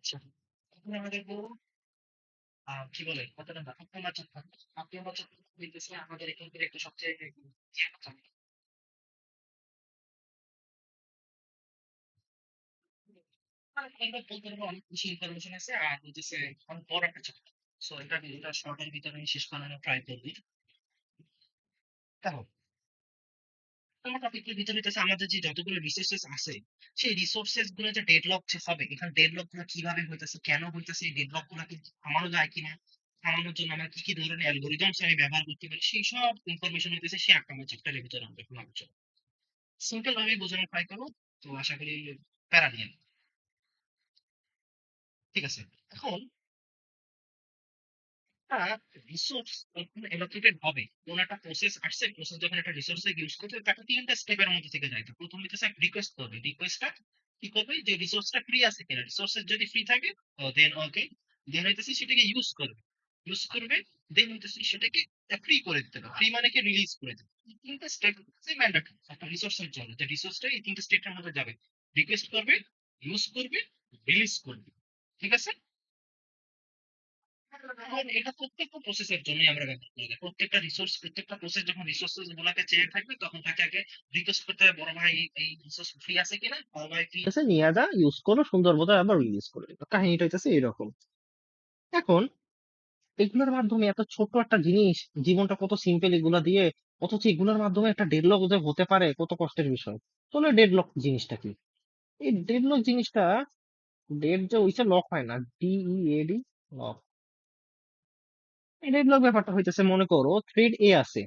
আচ্ছা, এখন আমরা দেখবো কি বলে কতটা না আপনার থাকবে আপনার হইতেছে আমাদের এখানকার একটা সবচেয়ে এটা বলতে পারবো অনেক বেশি ইনফরমেশন আছে আর হইতেছে অনেক বড় একটা চ্যাপ্টার। সো এটা শর্টের ভিতরে আমি শেষ করানোর ট্রাই করবি। দেখো, আমার টপিকের ভিতরে হইতেছে আমাদের যে যতগুলো রিসোর্সেস আছে সেই রিসোর্সেস গুলো যে ডেডলক যে হবে এখানে ডেডলক গুলো কিভাবে হইতেছে কেন হইতেছে এই ডেডলক গুলোকে থামানো যায় কিনা, থামানোর জন্য আমরা কি কি ধরনের অ্যালগোরিদমস আমি ব্যবহার করতে পারি সেই সব ইনফরমেশন হইতেছে সে একটা আমার চ্যাপ্টারের ভিতরে আমরা এখন আলোচনা সিম্পল ভাবে বোঝানোর ট্রাই করবো। তো আশা করি প্যারা নিয়ে নিন। ঠিক আছে, এখন রিসোর্স যখন এলোকেটেড হবে কোন একটা প্রসেস আসছে, প্রসেস যখন একটা রিসোর্স ইউজ করছে তাকে তিনটা স্টেপের মধ্যে থেকে যায়। প্রথম হচ্ছে এক রিকোয়েস্ট করবে, রিকোয়েস্টটা কি করবে যে রিসোর্সটা ফ্রি আছে কিনা, রিসোর্সের যদি ফ্রি থাকে দেন ওকে, দেন হইতেছে সেটাকে ইউজ করবে, ইউজ করবে, দেন হইতেছে সেটাকে ফ্রি করে দিতে হবে, ফ্রি মানে কি রিলিজ করে দিতে হবে। এই তিনটা স্টেপ হচ্ছে ম্যান্ডেটরি একটা রিসোর্সের জন্য, যে রিসোর্সটা এই তিনটা স্টেপের মধ্যে যাবে, রিকোয়েস্ট করবে, ইউজ করবে, রিলিজ করবে। ঠিক আছে, এখন এটা প্রত্যেকটা প্রসেসের জন্যই আমরা ব্যবহার করি। প্রত্যেকটা রিসোর্স, প্রত্যেকটা প্রসেস যখন রিসোর্সেস গুলাকে চেয়ে থাকবে তখন তাকে আগে রিকোয়েস্ট করতে হবে, বড় ভাই এই রিসোর্স ফ্রি আছে কিনা, বড় ভাই ফ্রি আছে নিয়ে যা ইউজ করো সুন্দর মতো আবার রিলিজ করে দিল, কাহিনীটা হইতেছে এরকম। এখন এগুলোর মাধ্যমে এত ছোট একটা জিনিস, জীবনটা কত সিম্পল এগুলা দিয়ে, অথচ এগুলোর মাধ্যমে একটা ডেডলক যে হতে পারে কত কষ্টের বিষয়। তাহলে ডেডলক জিনিসটা কি? এই ডেডলক জিনিসটা, ডেড যে ওইসে লক হয় না, DEAD লক। এই ডেডলক ব্যাপারটা হইতেছে মনে করো থ্রেড এ আছে,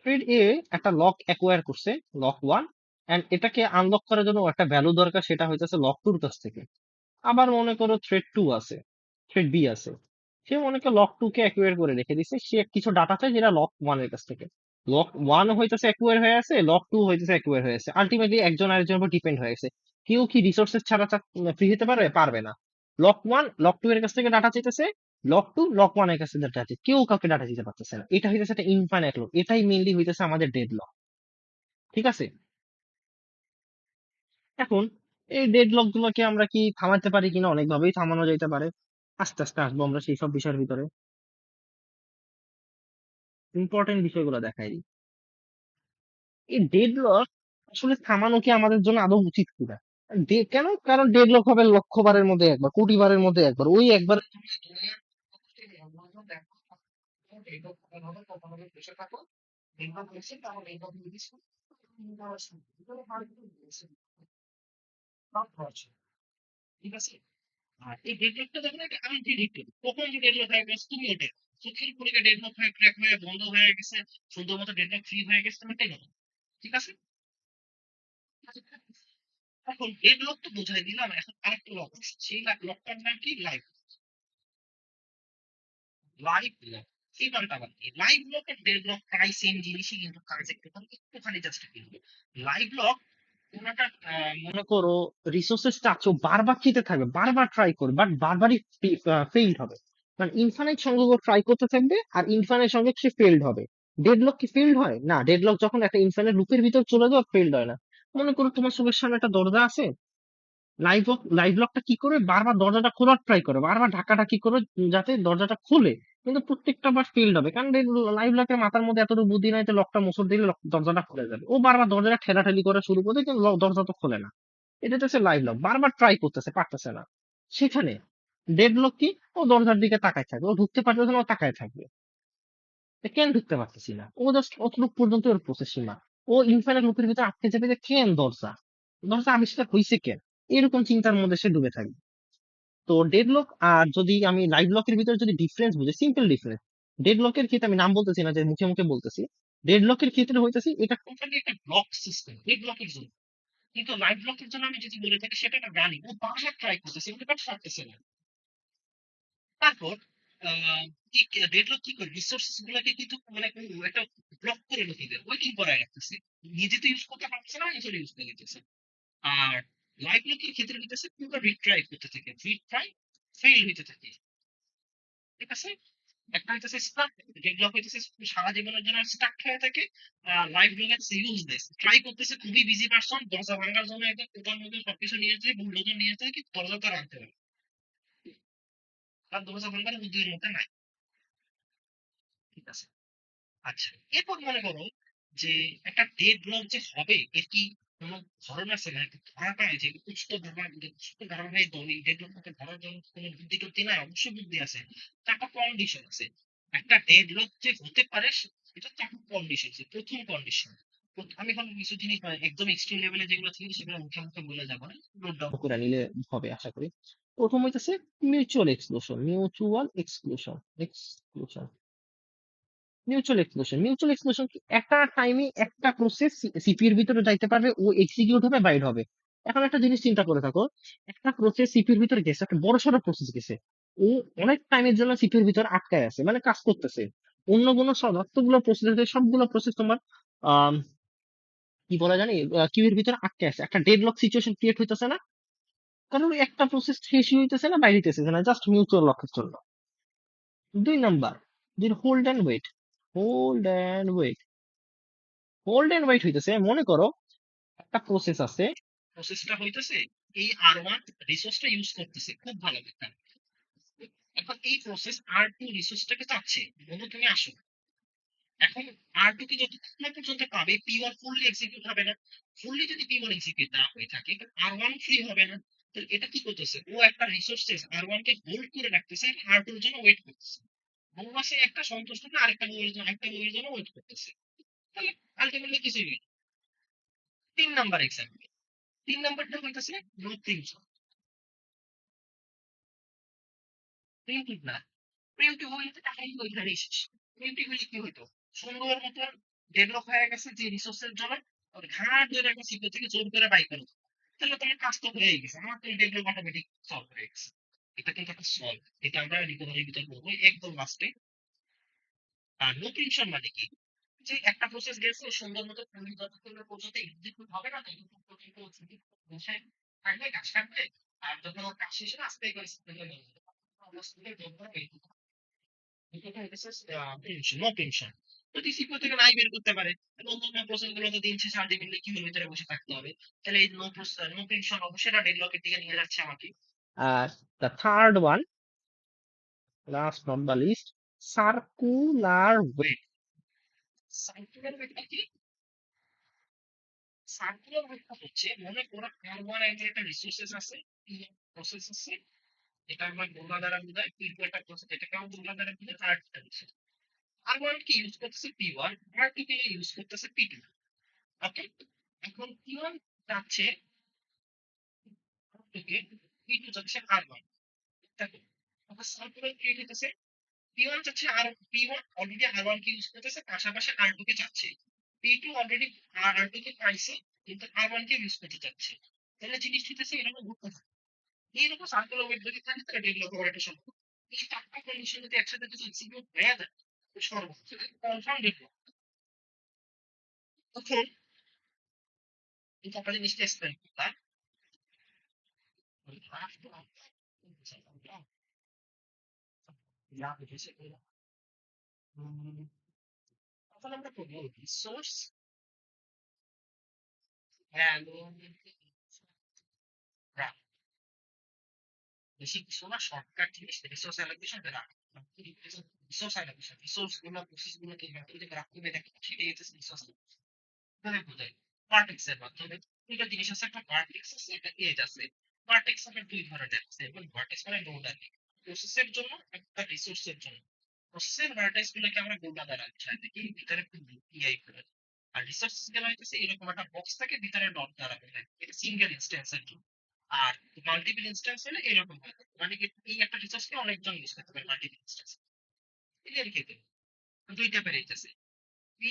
থ্রেড এ একটা লক অ্যাকোয়ার করছে, লক 1, এন্ড এটাকে আনলক করার জন্য একটা ভ্যালু দরকার, সেটা হইতেছে লক 2 কাছ থেকে। আবার মনে করো থ্রেড 2 আছে, থ্রেড বি আছে, সে মনে করো লক 2 কে অ্যাকোয়ার করে রেখে দিছে, সে কিছু ডাটা চায় যেটা লক 1 এর কাছ থেকে। লক 1 হইতেছে অ্যাকোয়ার হয়ে আছে, লক 2 হইতেছে অ্যাকোয়ার হয়ে আছে, আলটিমেটলি একজন আরেকজনের উপর ডিপেন্ড হয়ে গেছে। কেউ কি রিসোর্সেস ছাড়া ফ্রি হতে পারবে? পারবে না। লক 1 লক 2 এর কাছ থেকে ডাটা চাইতেছে, লক 2 লক 1 এর কাছে ডাটা চাইছে, কেউ কাউকে ডাটা দিতে পারতেছে না। এটা হইতেছে একটা ইনফাইনাইট লক, এটাই মেইনলি হইতেছে আমাদের ডেড লক। ঠিক আছে, এখন এই ডেডলক গুলোকে আমরা কি থামাতে পারি কিনা? অনেকভাবেই থামানো যাইতে পারে, আস্তে আস্তে আসবো আমরা সেই সব বিষয়ের ভিতরে। ইম্পর্টেন্ট বিষয়গুলো দেখাই দিই। এই ডেডলক আসলে থামানো কি আমাদের জন্য আদৌ উচিত কিনা? কেন? কারণ ডেডলক হবে লক্ষ বারের মধ্যে একবার, কোটি বারের মধ্যে একবার, ওই একবার ঠিক আছে। আর এই ডেডলকটা দেখো না, আমি প্রিডিক্টেড কখন যে ডেডলক হয়ে গেছে তুমি ওটা চোখের পলকে ডেডলক হয়ে ক্র্যাক হয়ে বন্ধ হয়ে গেছে, সুন্দর মতো ডেডলক ফ্রি হয়ে গেছে, তুমি টেনো। ঠিক আছে, এখন ডেডলক তো বোঝাই দিলাম, এখন আরেকটা লক আছে, সেই লকটার নাম কি? Live, live lock. এই নামটা আবার কি? লাইভ লক আর ডেডলক প্রায় সেম জিনিসই, কিন্তু কাজ একটুখানি জাস্ট কিন্তু লাইভ লক কোনটা মনে করো রিসোর্সেস চাচ্ছ বারবার খেতে থাকবে, বারবার ট্রাই করবে, বাট বারবারই ফেইল্ড হবে। মানে ইনফাইনাইট সংযোগ ট্রাই করতে থাকবে আর ইনফাইনাইট সংযোগ সে ফেইল্ড হবে। ডেডলক কি ফেইল্ড হয় না? ডেডলক যখন একটা ইনফাইনাইট লুপের ভিতর চলে যাওয়া ফেইল্ড হয় না। মনে করো তোমার চোখের সামনে একটা দরজা আছে, লাইভ লাইভ লকটা কি করে বারবার দরজাটা খোলার ট্রাই করে, বারবার ঢাকাঢাকি করে যাতে দরজাটা খোলে, কিন্তু প্রত্যেকটা বার ফেইল্ড হবে, কারণ লাইভ লকের মাথার মধ্যে এতটুকু বুদ্ধি নাই যে লকটা মোচড় দিলে দরজাটা খুলে যাবে। ও বারবার দরজাটা ঠেলাঠেলি করা শুরু করে, কিন্তু দরজা তো খোলে না। এটা হচ্ছে লাইভ লক, বারবার ট্রাই করতেছে, পারতেছে না। সেখানে ডেড লক কি? ও দরজার দিকে তাকায় থাকবে, ও ঢুকতে পারতেছে না, ও তাকায় থাকবে। কেন ঢুকতে পারতেছি না? ও জাস্ট অতটুকু পর্যন্ত ওর প্রসেস সীমা। ও ইনফাইনাইট লুপের ভিতরে আটকে যাবে যে কেন দরজা, দরজা আবিষ্কার হয়েছে কেন, এরকম চিন্তার মধ্যে সে ডুবে থাকবে। তো ডেডলক আর যদি আমি লাইভ লকের ভিতরে যদি ডিফারেন্স বুঝি, সিম্পল ডিফারেন্স। ডেডলকের ক্ষেত্রে আমি নাম বলতেছি না, যে মুখে মুখে বলতেছি, ডেডলকের ক্ষেত্রে হইতেছি এটা টোটালি একটা ব্লক সিস্টেম ডেডলকের জন্য। কিন্তু লাইভ ব্লকের জন্য আমি যদি বলে থাকি সেটা একটা রানিং, ও বারবার ট্রাই করতেছে কিন্তু বাট পারতেছে না। তারপর ডেডলক কি করে রিসোর্সেস গুলোকে কিন্তু মানে একটা ব্লক করে রেখে দেয়, ওয়েটিং করায় রাখতেছে, নিজে তো ইউজ করতে পারছে না, নিজে ইউজ করে দিতেছে। আর লাইভ লকের ক্ষেত্রে হইতেছে পুরো রিট্রাই করতে থাকে, রিট্রাই ফেল হইতে থাকে। ঠিক আছে, একটা হইতেছে স্টাক, ডেডলক হইতেছে সারা জীবনের জন্য স্টাক হয়ে থাকে। লাইফ ব্লক ইউজলেস, ট্রাই করতেছে, খুবই বিজি পারসন, দরজা ভাঙার জন্য একদম কোথার মধ্যে সবকিছু নিয়ে যায়, বুলডোজার নিয়ে যায়, কিন্তু দরজা তার আনতে পারে, তার দরজা ভাঙার বুদ্ধির মধ্যে নাই। ঠিক আছে, আচ্ছা, এরপর মনে করো যে একটা ডেড ব্লক যে হবে, এর কি কোনো ধরন আছে, মানে একটা ধরা পায় যে উচ্চ ধারণায় এই ডেড ব্লকটাকে ধরার জন্য কোনো বুদ্ধি টুদ্ধি নাই? অবশ্যই বুদ্ধি আছে, চারটা কন্ডিশন আছে। একটা ডেড ব্লক যে হতে পারে এটা চারটা কন্ডিশন আছে। প্রথম কন্ডিশন, আমি এখন কিছু জিনিস একদম এক্সট্রিম লেভেলে যেগুলো থাকে সেগুলো মুখে মুখে বলে যাবো না, নোট ডাউন করে নিলে হবে আশা করি। প্রথম হইতেছে মিউচুয়াল এক্সক্লুশন, মিউচুয়াল এক্সক্লুশন কি একটা টাইমে একটা প্রসেস সিপি এর ভিতরে যাইতে পারবে, ও এক্সিকিউট হবে, বাইর হবে। এখন একটা জিনিস চিন্তা করে থাকো, একটা প্রসেস সিপি এর ভিতরে গেছে, একটা বড় সড়ো প্রসেস গেছে, ও অনেক টাইমের জন্য সিপি এর ভিতরে আটকায় আছে, মানে কাজ করতেছে। অন্য কোনো যতগুলো প্রসেস আছে সবগুলো প্রসেস তোমার আহ কি বলা জানি কিউ এর ভিতরে আটকে আছে, একটা ডেডলক সিচুয়েশন ক্রিয়েট হইতেছে না? কারণ ওই একটা প্রসেস শেষই হইতেছে না, বাইরে হইতেছে না, জাস্ট মিউচুয়াল লকের জন্য। দুই number, hold and wait. Hold and wait হইতেছে, মনে করো একটা প্রসেস আছে, প্রসেসটা হইতেছে এই আর1 রিসোর্সটা ইউজ করতেছে, খুব ভালো কথা। এখন এই প্রসেস আর2 রিসোর্সটাকে চাচ্ছে, বন্ধু তুমি আসো। এখন আর2 কে যতক্ষণ না পর্যন্ত পাবে, পি1 ফুললি এক্সিকিউট হবে না। ফুললি যদি পি1 এক্সিকিউট না হয়ে থাকে, আর1 ফ্রি হবে না। তো এটা কি করতেছে, ও একটা রিসোর্সেস আর1 কে হোল্ড করে রাখতেছে, আর2 এর জন্য ওয়েট করতেছে। বউ আছে একটা সন্তুষ্ট না, আরেকটা বউয়ের জন্য, একটা বউয়ের জন্য ওয়েট করতেছে। তাহলে আলটিমেটলি কিছুই নেই। 3 নাম্বার এক্সাম্পল, 3 নাম্বারটা হইতেছে নো প্রিমশন। প্রিমটিভ না, প্রিমটিভ হইলে তো টাকাই ওইখানে শেষ। প্রিমটিভ হইলে কি হইতো, সুন্দর মতো ডেভেলপ হয়ে গেছে যে রিসোর্সের জন্য, ওর ঘাট ধরে একটা সিপি থেকে জোর করে বাই করে, তাহলে তোমার কাজ তো হয়ে গেছে, আমার তো ডেভেলপ অটোমেটিক সলভ হয়ে গেছে। এটা কিন্তু একটা সলভ, এটা আমরা রিকভারির ভিতর করবো একদম লাস্টে। আর নো প্রিমশন মানে কি, যে একটা প্রসেস গেছে সুন্দর মতো তুমি যতক্ষণ না পর্যন্ত এক্সিকিউট হবে না ততক্ষণ পর্যন্ত ও ছুটি বসে থাকবে, কাজ কাটবে। আর যখন ওর কাজ শেষে আস্তে করে সিস্টেমে নিয়ে যাবে, অবশ্যই যোগ করবে। এটা হইতেছে নো টেনশন। যদি সিকিউ থেকে নাই বের করতে পারে, তাহলে অন্যান্য প্রসেস গুলোতে দিন শেষে আলটিমেটলি কিউর ভিতরে বসে থাকতে হবে। তাহলে এই নো টেনশন অবশ্যই এটা ডেডলকের দিকে নিয়ে যাচ্ছে আমাকে। আর the third one, last not the least, circular wait. Circular ওয়েটটা কি? সার্কুলার ওয়েটটা হচ্ছে, মনে করো আর1 এর যে একটা রিসোর্সেস আছে, প্রসেস আছে, এটা আমরা গোলা দ্বারা বোঝাই, পি2 একটা প্রসেস, এটাকেও গোলা দ্বারা বোঝাই, আর একটা প্রসেস। আর1 কি ইউজ করতেছে পি1, আর2 কে ইউজ করতেছে পি2। ওকে, এখন পি1 যাচ্ছে থেকে পি2 যাচ্ছে আর1, দেখো এখন সার্কুলার ক্রিয়েট হইতেছে। পি1 যাচ্ছে, আর পি1 অলরেডি আর1 কে ইউজ করতেছে, পাশাপাশি আর2 কে চাচ্ছে। পি2 অলরেডি আর2 কে পাইছে, কিন্তু আর1 কে ইউজ করতে চাচ্ছে। তাহলে জিনিস হইতেছে এরকম ঘুরতে থাকে। এইরকম সার্কুলার ওয়েট যদি থাকে তাহলে ডেভেলপ হওয়ার একটা সম্ভব। এই চারটা কন্ডিশন যদি একসাথে যদি এক্সিকিউট হয়ে যায়, তো সর্বোচ্চ কনফার্ম ডেভেলপ। তখন এই চারটা জিনিসটা এক্সপ্লেন করতাম। তখন আমরা করবো রিসোর্স গ্রাফ। বেশি কিছু না, শর্টকাট জিনিস, resource allocation graph. Resource allocation, resource গুলো প্রসেস গুলোকে এইভাবে গ্রাফ করে দেখে, সেটাই হচ্ছে রিসোর্স ভাবে বোঝায়। ভার্টেক্স এর মাধ্যমে দুইটা জিনিস আছে, একটা ভার্টেক্স আছে, একটা এজ আছে। ভার্টেক্স আবার দুই ধরনের আছে, এবং ভার্টেক্স মানে নোড আর কি, প্রসেসের জন্য একটা রিসোর্সের জন্য। প্রসেসের ভার্টেক্স গুলোকে আমরা গোলা দ্বারা বুঝাই থাকি, ভিতরে খুব ইআই করে। আর রিসোর্স গুলো হইতেছে এরকম একটা বক্স থাকে, ভিতরে ডট দ্বারা বোঝায়, এটা সিঙ্গেল ইনস্ট্যান্সের জন্য। আর মাল্টিপল ইনস্ট্যান্স হলে এরকম হয়, মানে কি এই একটা রিসোর্সকে অনেকজন ইউজ করতে পারে, মাল্টিপল ইনস্ট্যান্স। ক্লিয়ার খেতে দুই টাইপের হইতেছে, পি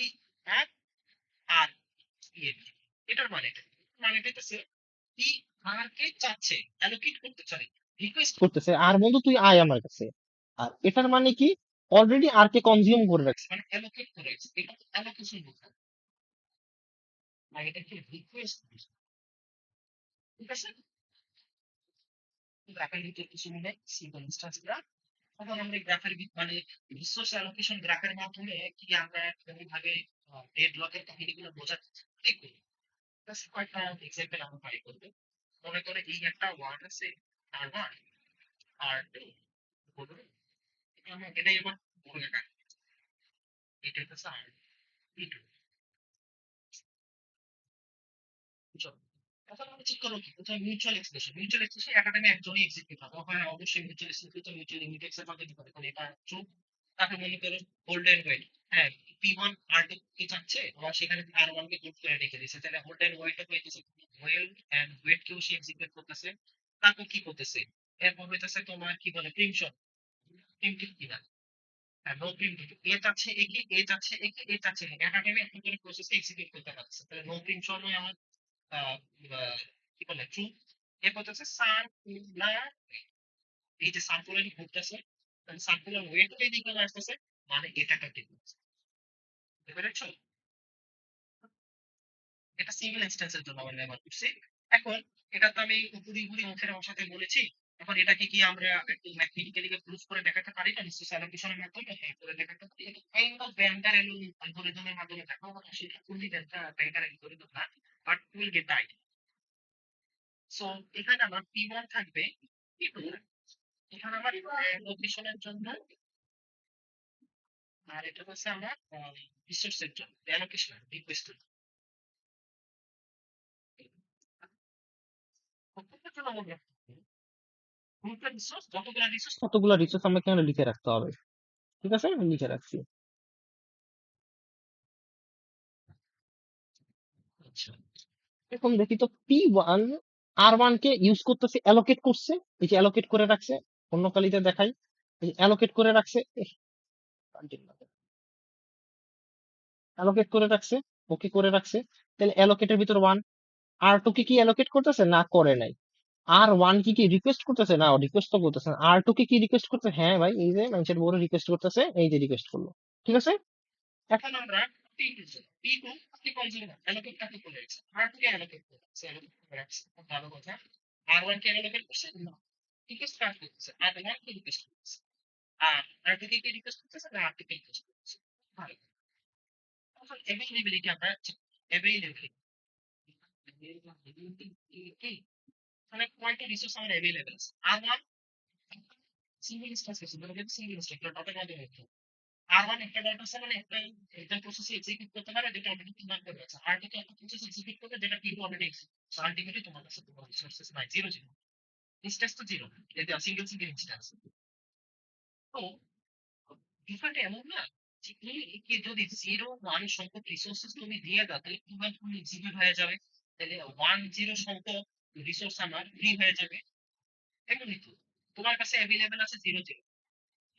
আর ইয়ে। এটার মানে হইতেছে কি, আর কে চাচ্ছে, অ্যালোকেট করতে চাই, রিকোয়েস্ট করতেছে আর বন্ধু তুই আয় আমার কাছে। আর এটার মানে কি, অলরেডি আর কে কনজিউম করে রাখছে, মানে অ্যালোকেট করে রাখছে, এটা তো অ্যালোকেশন বোঝায়। আর এটা কি রিকোয়েস্ট, ঠিক আছে। গ্রাফের ভিতরে কিছু মিলে সিম্পল ইনস্ট্যান্স গ্রাফ, তখন আমরা গ্রাফের মানে রিসোর্স অ্যালোকেশন গ্রাফের মাধ্যমে কি আমরা কোনোভাবে ডেডলকের কাহিনীগুলো বোঝাতে ঠিক করি। জাস্ট কয়েকটা এক্সাম্পল আমরা ট্রাই করবো। মনে করে এই একটা ওয়ার্ড আছে আর ওয়ান আর টু, বলুন এটাই এবার বলে না, এটা হচ্ছে আর ই টু। এখন আমরা ঠিক করবো কি কোথায় mutual expression, mutual expression academy একজনই এক্সিকিউট হবে, ওখানে অবশ্যই মিউচুয়াল এক্সপ্রেশন মিউচুয়াল লিমিট এক্সের মধ্যে দিতে হবে, কারণ এটা ট্রু। তাকে মনে করো হোল্ড এন্ড ওয়েট, হ্যাঁ P1 R2 কি চাচ্ছে, আবার সেখানে R1 কে গ্রুপ করে রেখে দিয়েছে, তাহলে হোল্ড এন্ড ওয়েট হইতেছে হোল্ড এন্ড ওয়েট কেও সে এক্সিকিউট করতেছে। তারপর কি করতেছে, এরপর হইতেছে তোমার কি বলে প্রিমশন, প্রিমটিভ কিনা, হ্যাঁ নো প্রিমটিভ, এ চাচ্ছে একে এ চাচ্ছে একে এ চাচ্ছে একাডেমি একটা করে প্রসেসে এক্সিকিউট করতে পারছে, তাহলে নো প্রিমশন আমার আহ, আহ, কি বলে ট্রু। এরপর হচ্ছে সার্কুলার, এই যে সার্কুলার ঘুরতেছে, সার্কুলার ওয়েট এই দিকে আসতেছে, মানে এটা কন্টিনিউ, বুঝতে পেরেছো? এটা সিঙ্গেল ইনস্ট্যান্সের জন্য আমরা ব্যবহার করছি। এখন এটা তো আমি উপরি উপরি মুখের ভাষাতে বলেছি, এখন এটাকে কি আমরা একটু ম্যাথমেটিক্যালি প্রুফ করে দেখাতে পারি না রিসোর্স অ্যালোকেশনের মাধ্যমে? হ্যাঁ করে দেখাতে পারি, এটা কাইন্ড অফ ভ্যান্ডার অ্যালগরিদমের মাধ্যমে দেখাবো, সেটা ফুললি ভ্যান্ডার অ্যালগরিদম না, but will get the idea. So এখানে আমার P1 থাকবে, P2, এখানে আমার লোকেশনের জন্য, আর এটা হচ্ছে আমার রিসোর্সের জন্য অ্যালোকেশন রিকোয়েস্টের জন্য মনে রাখতে হবে কোনটা রিসোর্স, কতগুলো রিসোর্স আমাকে এখানে লিখে রাখতে হবে। ঠিক আছে, আমি লিখে রাখছি। আচ্ছা, এখন দেখি তো P1 R1 কে ইউজ করতেছে, অ্যালোকেট করছে, এই যে অ্যালোকেট করে রাখছে, অন্য কালিতে দেখাই, এই যে অ্যালোকেট করে রাখছে, অ্যালোকেট করে রাখছে, ওকে করে রাখছে, তাহলে অ্যালোকেটের ভিতর ওয়ান। R2 কে কি অ্যালোকেট করতেছে, না করে নাই। R1 কি কি রিকোয়েস্ট করতেছে, না রিকোয়েস্ট তো করতেছে না। R2 কে কি রিকোয়েস্ট করতে, হ্যাঁ ভাই এই যে মানুষের বড় রিকোয়েস্ট করতেছে, এই যে রিকোয়েস্ট করলো, ঠিক আছে। এখন আমরা P2 কি কনজিউম অ্যালোকেট কাকে করে রাখছে, R2 কে অ্যালোকেট করে রাখছে, অ্যালোকেট করে রাখছে, খুব ভালো কথা। R1 কে অ্যালোকেট করছে না, রিকোয়েস্ট কাকে করতেছে, R1 কে রিকোয়েস্ট করতেছে, আর R2 কে কি রিকোয়েস্ট করতেছে, না R2 কে রিকোয়েস্ট করতেছে, ভালো। এখন অ্যাভেইলেবিলিটি আমরা অ্যাভেইলেবিলিটি মানে কয়টা রিসোর্স আমার অ্যাভেইলেবল আছে, R1 সিঙ্গেল ইনস্ট্যান্স আছে, মানে সিঙ্গেল ইনস্ট্যান্স একটা ডটের মাধ্যমে হচ্ছে। R1 একটা ডট আছে, মানে একটা একটা প্রসেস এক্সিকিউট করতে পারে যেটা অলরেডি রান করে আছে, R2 কে একটা প্রসেস এক্সিকিউট করবে যেটা P2 already execute, so ultimately তোমার কাছে তোমার রিসোর্সেস নাই, জিরো জিরো, ইনস্ট্যান্স তো জিরো, এটা সিঙ্গেল সিঙ্গেল ইনস্ট্যান্স। তো বিষয়টা এমন না যে একে যদি জিরো ওয়ান সংখ্যক রিসোর্সেস তুমি দিয়ে দাও, তাহলে কিভাবে তুমি জিরো হয়ে যাবে, তাহলে ওয়ান জিরো সংখ্যক রিসোর্স আমার ফ্রি হয়ে যাবে, এমনই তো তোমার কাছে অ্যাভেলেবেল আছে জিরো জিরো,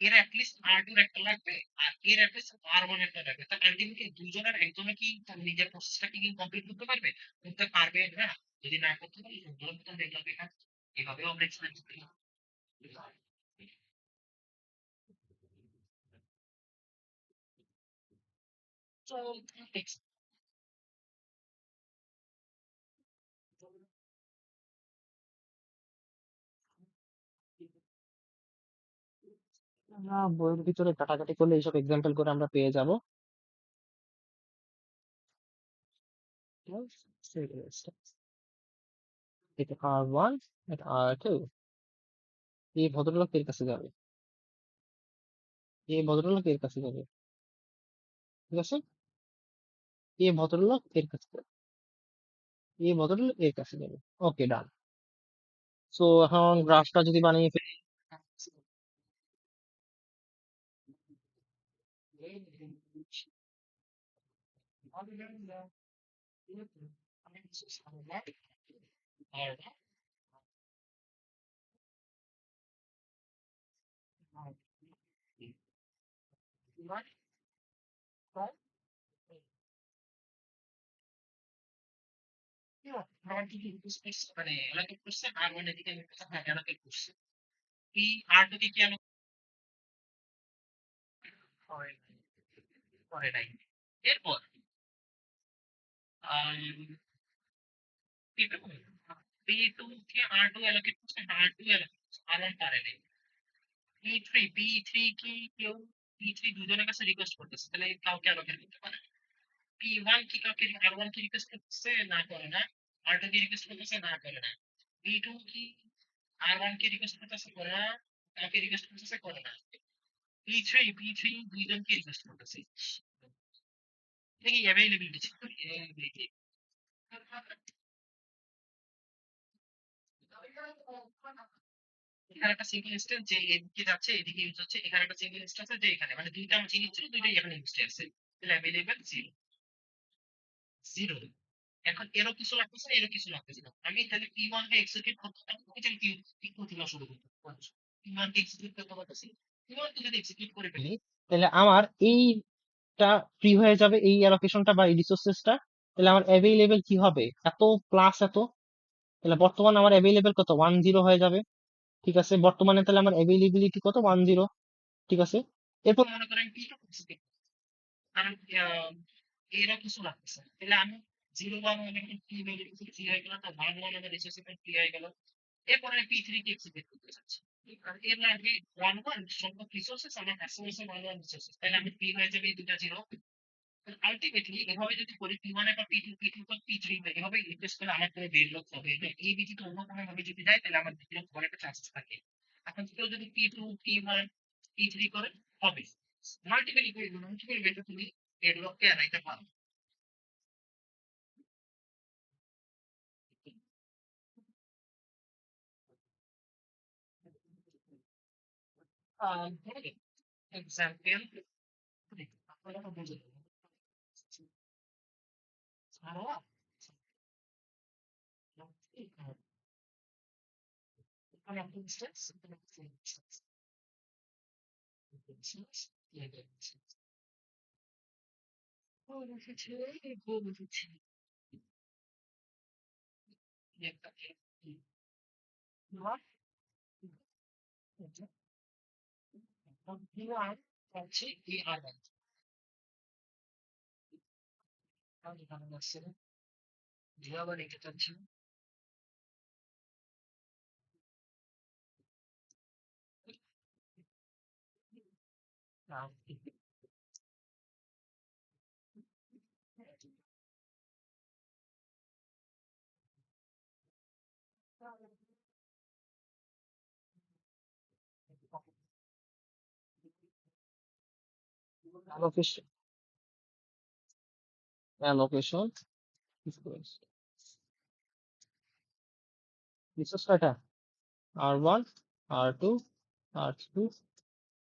এর অ্যাটলিস্ট R2 একটা লাগবে, আর এর অ্যাটলিস্ট R1 একটা লাগবে, তা আলটিমেটলি দুজনের একজনে কি তার নিজের প্রসেসটাকে কি কমপ্লিট করতে পারবে, করতে পারবে না। যদি না করতে পারে দুজন তো দেখলাম এটা, এভাবেও আমরা এক্সপ্লেন করতে পারি। তো আমরা বইয়ের ভিতরে কাটাকাটি করলে এইসব এক্সাম্পল করে আমরা পেয়ে যাব। এটা R1, এটা R2, এই ভদ্রলোক এর কাছে যাবে, এই ভদ্রলোক এর কাছে যাবে, ঠিক আছে, এই ভদ্রলোক এর কাছে যাবে, এই ভদ্রলোক এর কাছে যাবে। ওকে ডান। সো এখন গ্রাফটা যদি বানিয়ে ফেলি, মানে allocate করছে R1 এর দিকে allocate করছে, এই R2 কে কি allocate করে নাই, করে নাই। এরপর P2 কে R2 allocate করছে, R2 allocate করছে, R1 পারে নাই। পি থ্রি কি কেউ পি3 দুজনের কাছে রিকোয়েস্ট করতেছে, তাহলে কাউকে অ্যালোকেট করতে পারে। পি1 কি কাউকে আর1 কি রিকোয়েস্ট করতেছে, না করে না। আর2 কি রিকোয়েস্ট করতেছে, না করে না। পি2 কি আর1 কে রিকোয়েস্ট করতেছে, করে না। কাউকে রিকোয়েস্ট করতেছে, করে না। পি3 দুইজনকে রিকোয়েস্ট করতেছে। এটা কি অ্যাভেইলেবিলিটি ছিল, অ্যাভেইলেবিলিটি। এখানে একটা সিঙ্গেল ইনস্ট্যান্স যে এদিকে যাচ্ছে, এদিকে ইউজ হচ্ছে, এখানে একটা সিঙ্গেল ইনস্ট্যান্স আছে যে এখানে, মানে দুইটা আমার জিনিস ছিল, দুইটাই এখানে ইউজ আছে। তাহলে অ্যাভেইলেবল জিরো। জিরো। এখন এরও কিছু লাগতেছে না, এরও কিছু লাগতেছে না। আমি তাহলে পি1 কে এক্সিকিউট করতে পারবো, ওই যে পি2 থেকে শুরু করতে পারবো। পি1 কে এক্সিকিউট করতে পারতেছি। পি1 কে যদি এক্সিকিউট করে ফেলি, তাহলে আমার এইটা ফ্রি হয়ে যাবে, এই অ্যালোকেশনটা বা এই রিসোর্সেসটা। তাহলে আমার অ্যাভেইলেবল কি হবে, এত প্লাস এত। তাহলে বর্তমানে আমার অ্যাভেইলেবল কত, 10 হয়ে যাবে। ঠিক আছে, বর্তমানে তাহলে আমার অ্যাভেইলেবিলিটি কত, 10। ঠিক আছে, এরপর মনে করেন পি2 কারণ এরা কিছু লাগতেছে, তাহলে আমি 0 1 1 ফ্রি হয়ে গেল, ফ্রি হয়ে গেল, তো 1 1 আমার রিসোর্সেস ফ্রি হয়ে গেল। এরপরে আমি পি3 কে এক্সিকিউট করতে চাচ্ছি। আর এর লাগবে 1 1 সংখ্যক রিসোর্সেস, আমার কাস্টমার 1 1 রিসোর্সেস, তাহলে আমি ফ্রি হয়ে যাবে এই দুটা জিরো। আলটিমেটলি এভাবে যদি করি পি1 এর পর পি2 পর পি3, এভাবে রিকোয়েস্ট করলে আমার কোনো ডেডলক হবে না। এই বিটিতে অন্য কোনো ভাবে যদি যায়, তাহলে আমার ডেডলক হওয়ার একটা চান্সেস থাকে। এখন কেউ যদি পি2 পি1 পি3 করে, হবে। মাল্টিপল ওয়েতে তুমি ডেডলককে এড়াইতে পারো। এক্সাম্পল আপনারা বুঝে ছাড়া এখানে একটা ইনস্ট্যান্স, এখানে একটা ইনস্ট্যান্স, ইনস্ট্যান্স, বুঝেছি। একটা পি1 হচ্ছে এই আর1, আমি এখানে আসছে যে আবার এটা চাচ্ছি allocation, allocation রিসোর্স কয়টা, আর1 আর2 আর3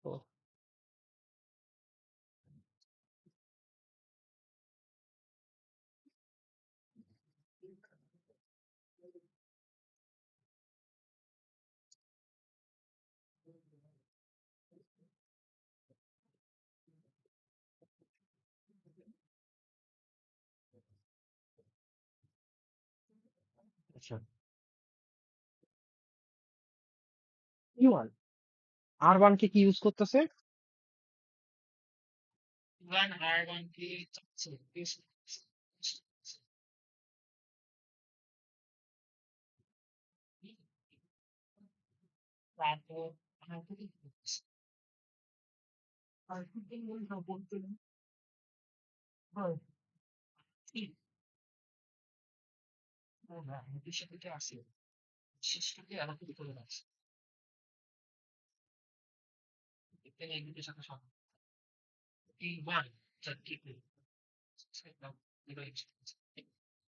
4। আচ্ছা, পি1 আর1 কে কি ইউজ করতেছে, পি1 আর1 কে চাচ্ছে তারপর আর2 কে আর2 কে বলতে হয় কি, হ্যাঁ এটির সাথে কি আছে, শেষটাকে আলাদা করে রাখছে, এখানে এই দুটোর সাথে সমান। পি1 চারটি সেটাও ডিভাইড, ঠিক আছে।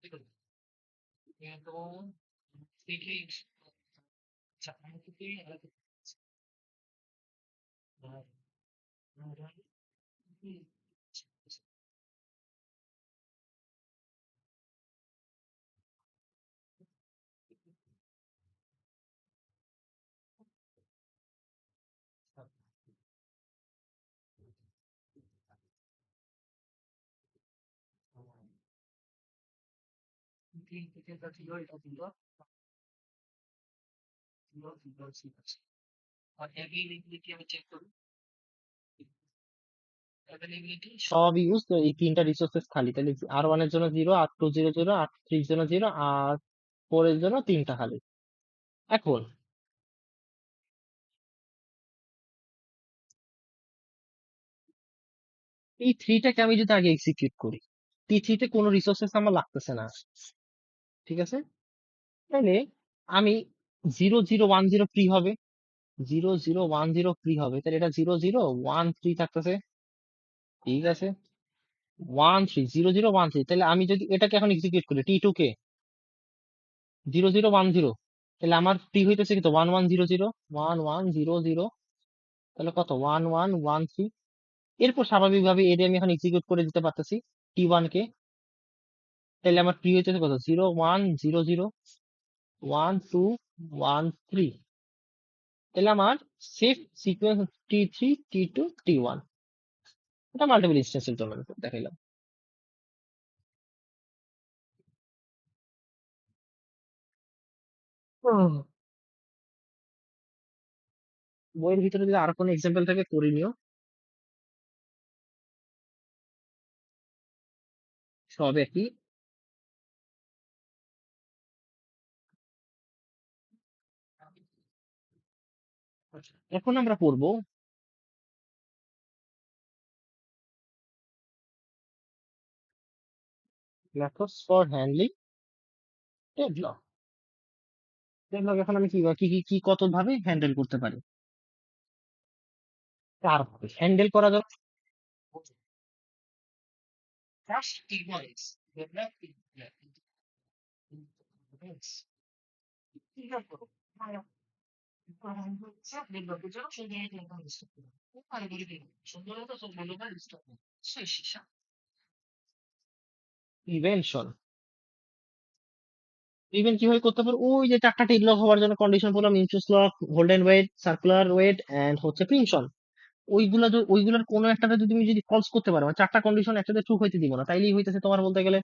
কিন্তু দেখি চার থেকে আলাদা তিন থেকে এটা ছিল, এটা ছিল ছিল ছিল ঠিক আছে। আর অ্যাভেইলেবিলিটি আমি চেক করি, অ্যাভেইলেবিলিটি সব ইউজ, তো এই তিনটা রিসোর্সেস খালি, তাহলে আর1 এর জন্য 0, আর2 0 আর3 এর জন্য 0, আর 4 এর জন্য তিনটা খালি। এখন এই থ্রিটাকে আমি যদি আগে এক্সিকিউট করি, টি থ্রিতে কোনো রিসোর্সেস আমার লাগতেছে না, ঠিক আছে? তাহলে আমি 0 0 1 0 ফ্রি হবে, 0 0 1 0 ফ্রি হবে, তাহলে এটা 0 0 1 3 থাকতেছে, ঠিক আছে? 1 3 0 0 1 3, তাহলে আমি যদি এটাকে এখন এক্সিকিউট করি T2 কে 0 0 1 0, তাহলে আমার ফ্রি হইতেছে কিন্তু 1 1 0 0, 1 1 0 0, তাহলে কত 1 1 1 3। এরপর স্বাভাবিকভাবে এটা আমি এখন এক্সিকিউট করে দিতে পারতেছি T1 কে, তাহলে আমার ফ্রি হইতেছে কত 0 1 0 0 1 2 1 3। তাহলে আমার safe sequence T3 T2 T1, এটা মাল্টিপল ইনস্টেন্সের জন্য আমি দেখাইলাম। হুম। বইয়ের ভিতরে যদি আর কোনো এক্সাম্পল থাকে করে নিও, সব একই। আচ্ছা, এখন আমরা পড়বো methods for handling deadlock. Deadlock এখন আমি কি কি কি কত ভাবে হ্যান্ডেল করতে পারি, চার ভাবে হ্যান্ডেল করা যাবে। First ignorance. Develop ignorance. Prevention, prevent কিভাবে করতে পারো, ওই যে চারটা টিক লক হওয়ার জন্য কন্ডিশন বললাম, ইনচুস লক, হোল্ডেন ওয়েট, সার্কুলার ওয়েট এন্ড হচ্ছে প্রিমশন। ওইগুলার কোনো একটাতে যদি তুমি যদি ফলস করতে পারো, মানে চারটা কন্ডিশন একসাথে ট্রু হইতে দিব না, তাইলেই হইতেছে তোমার বলতে গেলে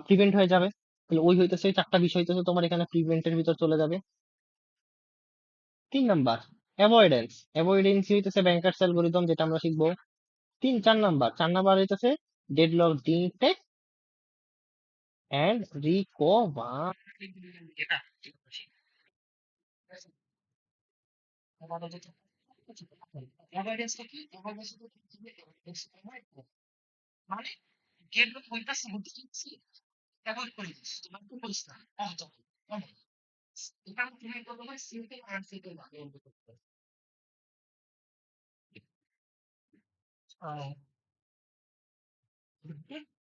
প্রিভেন্ট হয়ে যাবে। তাহলে ওই হইতেছে ওই চারটা বিষয় হইতেছে তোমার এখানে প্রিভেন্টের ভিতর চলে যাবে। 3 নাম্বার অ্যাভয়েডেন্স, অ্যাভয়েডেন্স হইতেছে ব্যাংকার্স অ্যালগরিদম, যেটা আমরা শিখবো। 4 নাম্বার হইতেছে ডেডলক ডিটেক্ট এন্ড রিকভার। এটা অ্যাভয়েডেন্সটা কি? মানে ডেডলক হইতাছে বুঝছি, অ্যাভয়েড করে দিচ্ছি, তোমার কি করিস না একদম। এটা তুমি প্রথমে সিম্পল আনসিম্পল ভাবে করতে পারো।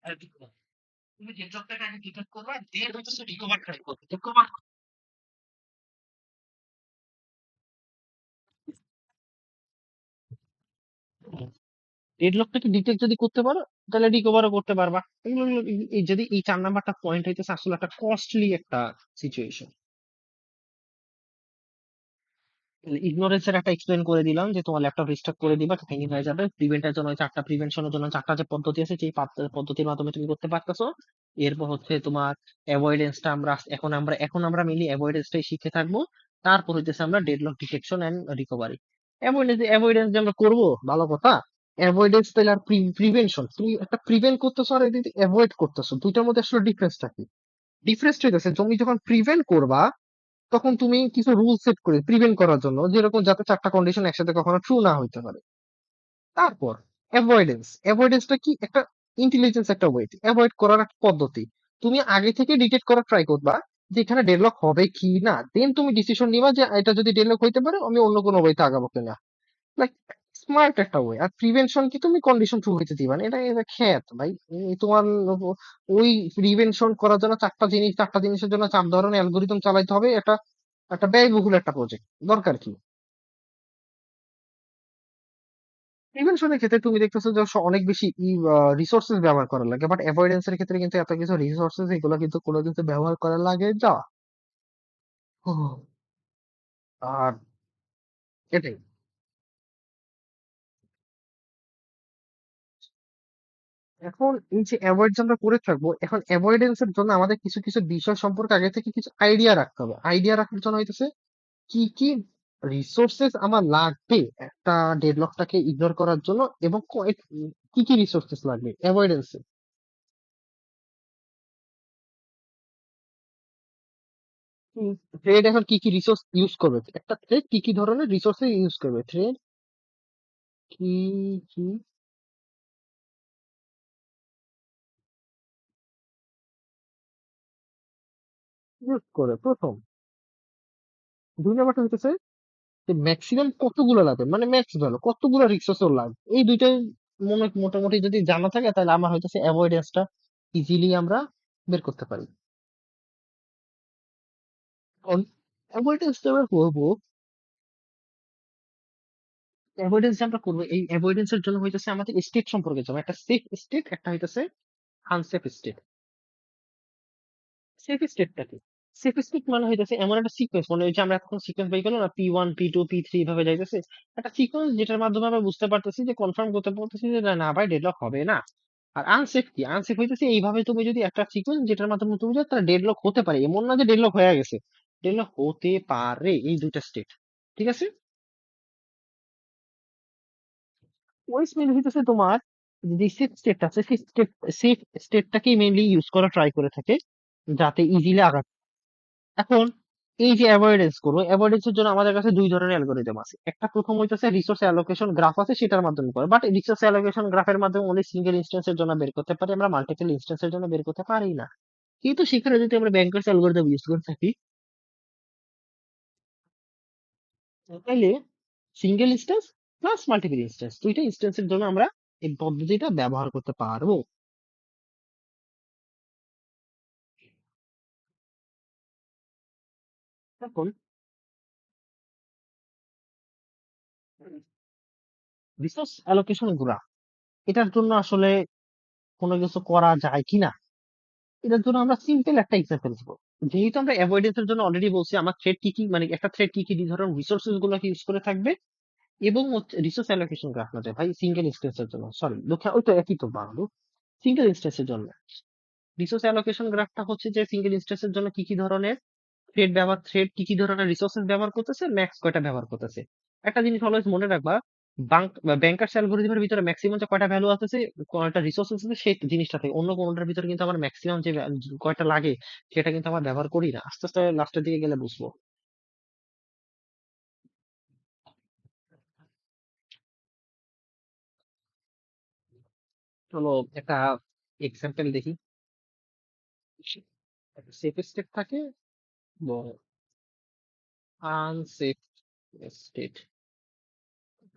আর তুমি ডেডলকটাকে আগে ডিটেক্ট করবা, দেন হচ্ছে রিকভার ট্রাই করবে। রিকভার ডেডলকটাকে ডিটেক্ট যদি করতে পারো, তাহলে রিকভারও করতে পারবা। যদি এই 4 নাম্বারটা পয়েন্ট হইতেছে আসলে একটা কস্টলি একটা সিচুয়েশন। ইগনোরেন্সের একটা এক্সপ্লেন করে দিলাম, যে তোমার ল্যাপটপ রিস্টার্ট করে দিবা, হ্যাঙ্গিং হয়ে যাবে। প্রিভেন্টের জন্য ওই চারটা, প্রিভেনশনের জন্য চারটা যে পদ্ধতি আছে, সেই পদ্ধতির মাধ্যমে তুমি করতে পারতেছো। এরপর হচ্ছে তোমার অ্যাভয়েডেন্সটা আমরা মেইনলি অ্যাভয়েডেন্সটাই শিখে থাকবো। তারপর হইতেছে আমরা deadlock detection and recovery. Avoidance যে আমরা করবো, ভালো কথা। অ্যাভয়েডেন্স তাহলে আর প্রিভেনশন, তুমি একটা প্রিভেন্ট করতেছো আর এদিকে অ্যাভয়েড করতেছো, দুইটার মধ্যে আসলে ডিফারেন্সটা কি? ডিফারেন্সটা হইতেছে তুমি যখন প্রিভেন্ট করবা, তখন তুমি কিছু রুল সেট করে প্রিভেন্ট করার জন্য, যেরকম যাতে চারটা কন্ডিশন একসাথে কখনো ট্রু না হইতে পারে। তারপর অ্যাভয়েডেন্সটা কি? একটা ইন্টেলিজেন্স, একটা ওয়েট, অ্যাভয়েড করার একটা পদ্ধতি। তুমি আগে থেকে ডিটেক্ট করার ট্রাই করবা যে এখানে ডেডলক হবে কি না, দেন তুমি ডিসিশন নিবা যে এটা যদি ডেডলক হইতে পারে, আমি অন্য কোনো ওয়েতে আগাবো কিনা। লাইক স্মার্ট একটা ওয়ে। আর প্রিভেনশন কি? তুমি কন্ডিশন ট্রু হইতে দিবা না, এটা খ্যাত ভাই। তোমার ওই প্রিভেনশন করার জন্য চারটা জিনিসের জন্য 4 ধরনের অ্যালগোরিদম চালাইতে হবে, এটা একটা ব্যয়বহুল একটা প্রজেক্ট। দরকার কি? প্রিভেনশনের ক্ষেত্রে তুমি দেখতেছো যে অনেক বেশি রিসোর্সেস ব্যবহার করা লাগে, বাট অ্যাভয়েডেন্স এর ক্ষেত্রে কিন্তু এত কিছু রিসোর্সেস এগুলো কিন্তু কোনো কিছু ব্যবহার করা লাগে যা। আর এটাই। এখন এই যে অ্যাভয়েড যে আমরা করে থাকবো, এখন অ্যাভয়েডেন্স এর জন্য আমাদের কিছু কিছু বিষয় সম্পর্কে আগে থেকে কিছু আইডিয়া রাখতে হবে। আইডিয়া রাখার জন্য হইতেছে কি কি রিসোর্সেস আমার লাগবে একটা ডেডলকটাকে ইগনোর করার জন্য, এবং কি কি রিসোর্সেস লাগবে অ্যাভয়েডেন্স। থ্রেড এখন কি কি রিসোর্স ইউজ করবে, একটা থ্রেড কি কি ধরনের রিসোর্স ইউজ করবে, থ্রেড কি কি ইউজ করে প্রথম। দুই নাম্বারটা হইতেছে যে ম্যাক্সিমাম কতগুলো লাগবে, মানে ম্যাক্স ভ্যালু কতগুলো রিসোর্স লাগবে, এই দুইটাই মোটামুটি যদি জানা থাকে তাহলে আমার হইতেছে অ্যাভয়েডেন্সটা ইজিলি আমরা বের করতে পারি। কারণ অ্যাভয়েডেন্স আমরা করবো, অ্যাভয়েডেন্স যে আমরা করবো এই অ্যাভয়েডেন্স এর জন্য হইতেছে আমাদের স্টেট সম্পর্কে জানা, একটা সেফ স্টেট, একটা হইতেছে আনসেফ স্টেট। সেফ স্টেটটা কি? সেফ স্টেট মানে হইতেছে এমন একটা সিকোয়েন্স, মানে ওই যে আমরা এখন সিকোয়েন্স বাই করলাম না, P1 P2 P3 ভাবে যাইতেছে, একটা সিকোয়েন্স যেটার মাধ্যমে আমরা বুঝতে পারতেছি যে কনফার্ম করতে পারতেছি যে না না ভাই ডেডলক হবে না। আর আনসেফ কি? আনসেফ হইতেছে এইভাবে তুমি যদি একটা সিকোয়েন্স যেটার মাধ্যমে তুমি যাও তার ডেডলক হতে পারে, এমন না যে ডেডলক হয়ে গেছে, ডেডলক হতে পারে, এই দুইটা স্টেট। ঠিক আছে। ওয়েস্ট মেইন হইতেছে তোমার যে সেফ স্টেট আছে, সেই স্টেট, সেফ স্টেটটাকেই মেইনলি ইউজ করা ট্রাই করে থাকে যাতে ইজিলি আগা। এখন এই যে অ্যাভয়েডেন্স করবো, অ্যাভয়েডেন্স এর জন্য আমাদের কাছে দুই ধরনের অ্যালগোরিদম আছে। একটা প্রথম হইতেছে রিসোর্স অ্যালোকেশন গ্রাফ আছে, সেটার মাধ্যমে করে, বাট রিসোর্স অ্যালোকেশন গ্রাফের মাধ্যমে অনলি সিঙ্গেল ইনস্ট্যান্সের জন্য বের করতে পারি, আমরা মাল্টিপল ইনস্ট্যান্সের জন্য বের করতে পারি না। কিন্তু সেখানে যদি আমরা ব্যাংকার্স অ্যালগোরিদম ইউজ করে থাকি তাহলে single instance plus multiple instance, দুইটা ইনস্ট্যান্সের জন্য আমরা এই পদ্ধতিটা ব্যবহার করতে পারবো। এখন রিসোর্স অ্যালোকেশন গ্রাফ, এটার জন্য আসলে কোনো কিছু করা যায় কিনা, এটার জন্য আমরা সিম্পল একটা এক্সাম্পল দিব। যেহেতু আমরা অ্যাভয়েডেন্স এর জন্য অলরেডি বলছি আমার থ্রেড কি কি, মানে একটা থ্রেড কি কি ধরনের রিসোর্সেস গুলোকে ইউজ করে থাকবে, এবং রিসোর্স অ্যালোকেশন গ্রাফ না যায় ভাই সিঙ্গেল ইনস্টেন্সের জন্য, সরি দুঃখ, ওই তো একই তো বাংলো, সিঙ্গেল ইনস্টেন্সের জন্য রিসোর্স অ্যালোকেশন গ্রাফটা হচ্ছে যে সিঙ্গেল ইনস্টেন্সের জন্য কি কি ধরনের থ্রেড কি কি ধরনের রিসোর্সেস ব্যবহার করতেছে, ম্যাক্স কয়টা ব্যবহার করতেছে। একটা জিনিস অলওয়েজ মনে রাখবা, ব্যাংকার্স অ্যালগরিদমের ভিতরে ম্যাক্সিমাম যে কয়টা ভ্যালু আছে, কয়টা রিসোর্সেস আছে সেই জিনিসটা থেকে অন্য কোনটার ভিতরে কিন্তু আমার ম্যাক্সিমাম যে কয়টা লাগে সেটা কিন্তু আমরা ব্যবহার করি না, আস্তে আস্তে লাস্টের দিকে গেলে বুঝবো। চলো একটা এক্সাম্পল দেখি। সেফ স্টেট থাকে, আনসেফ স্টেট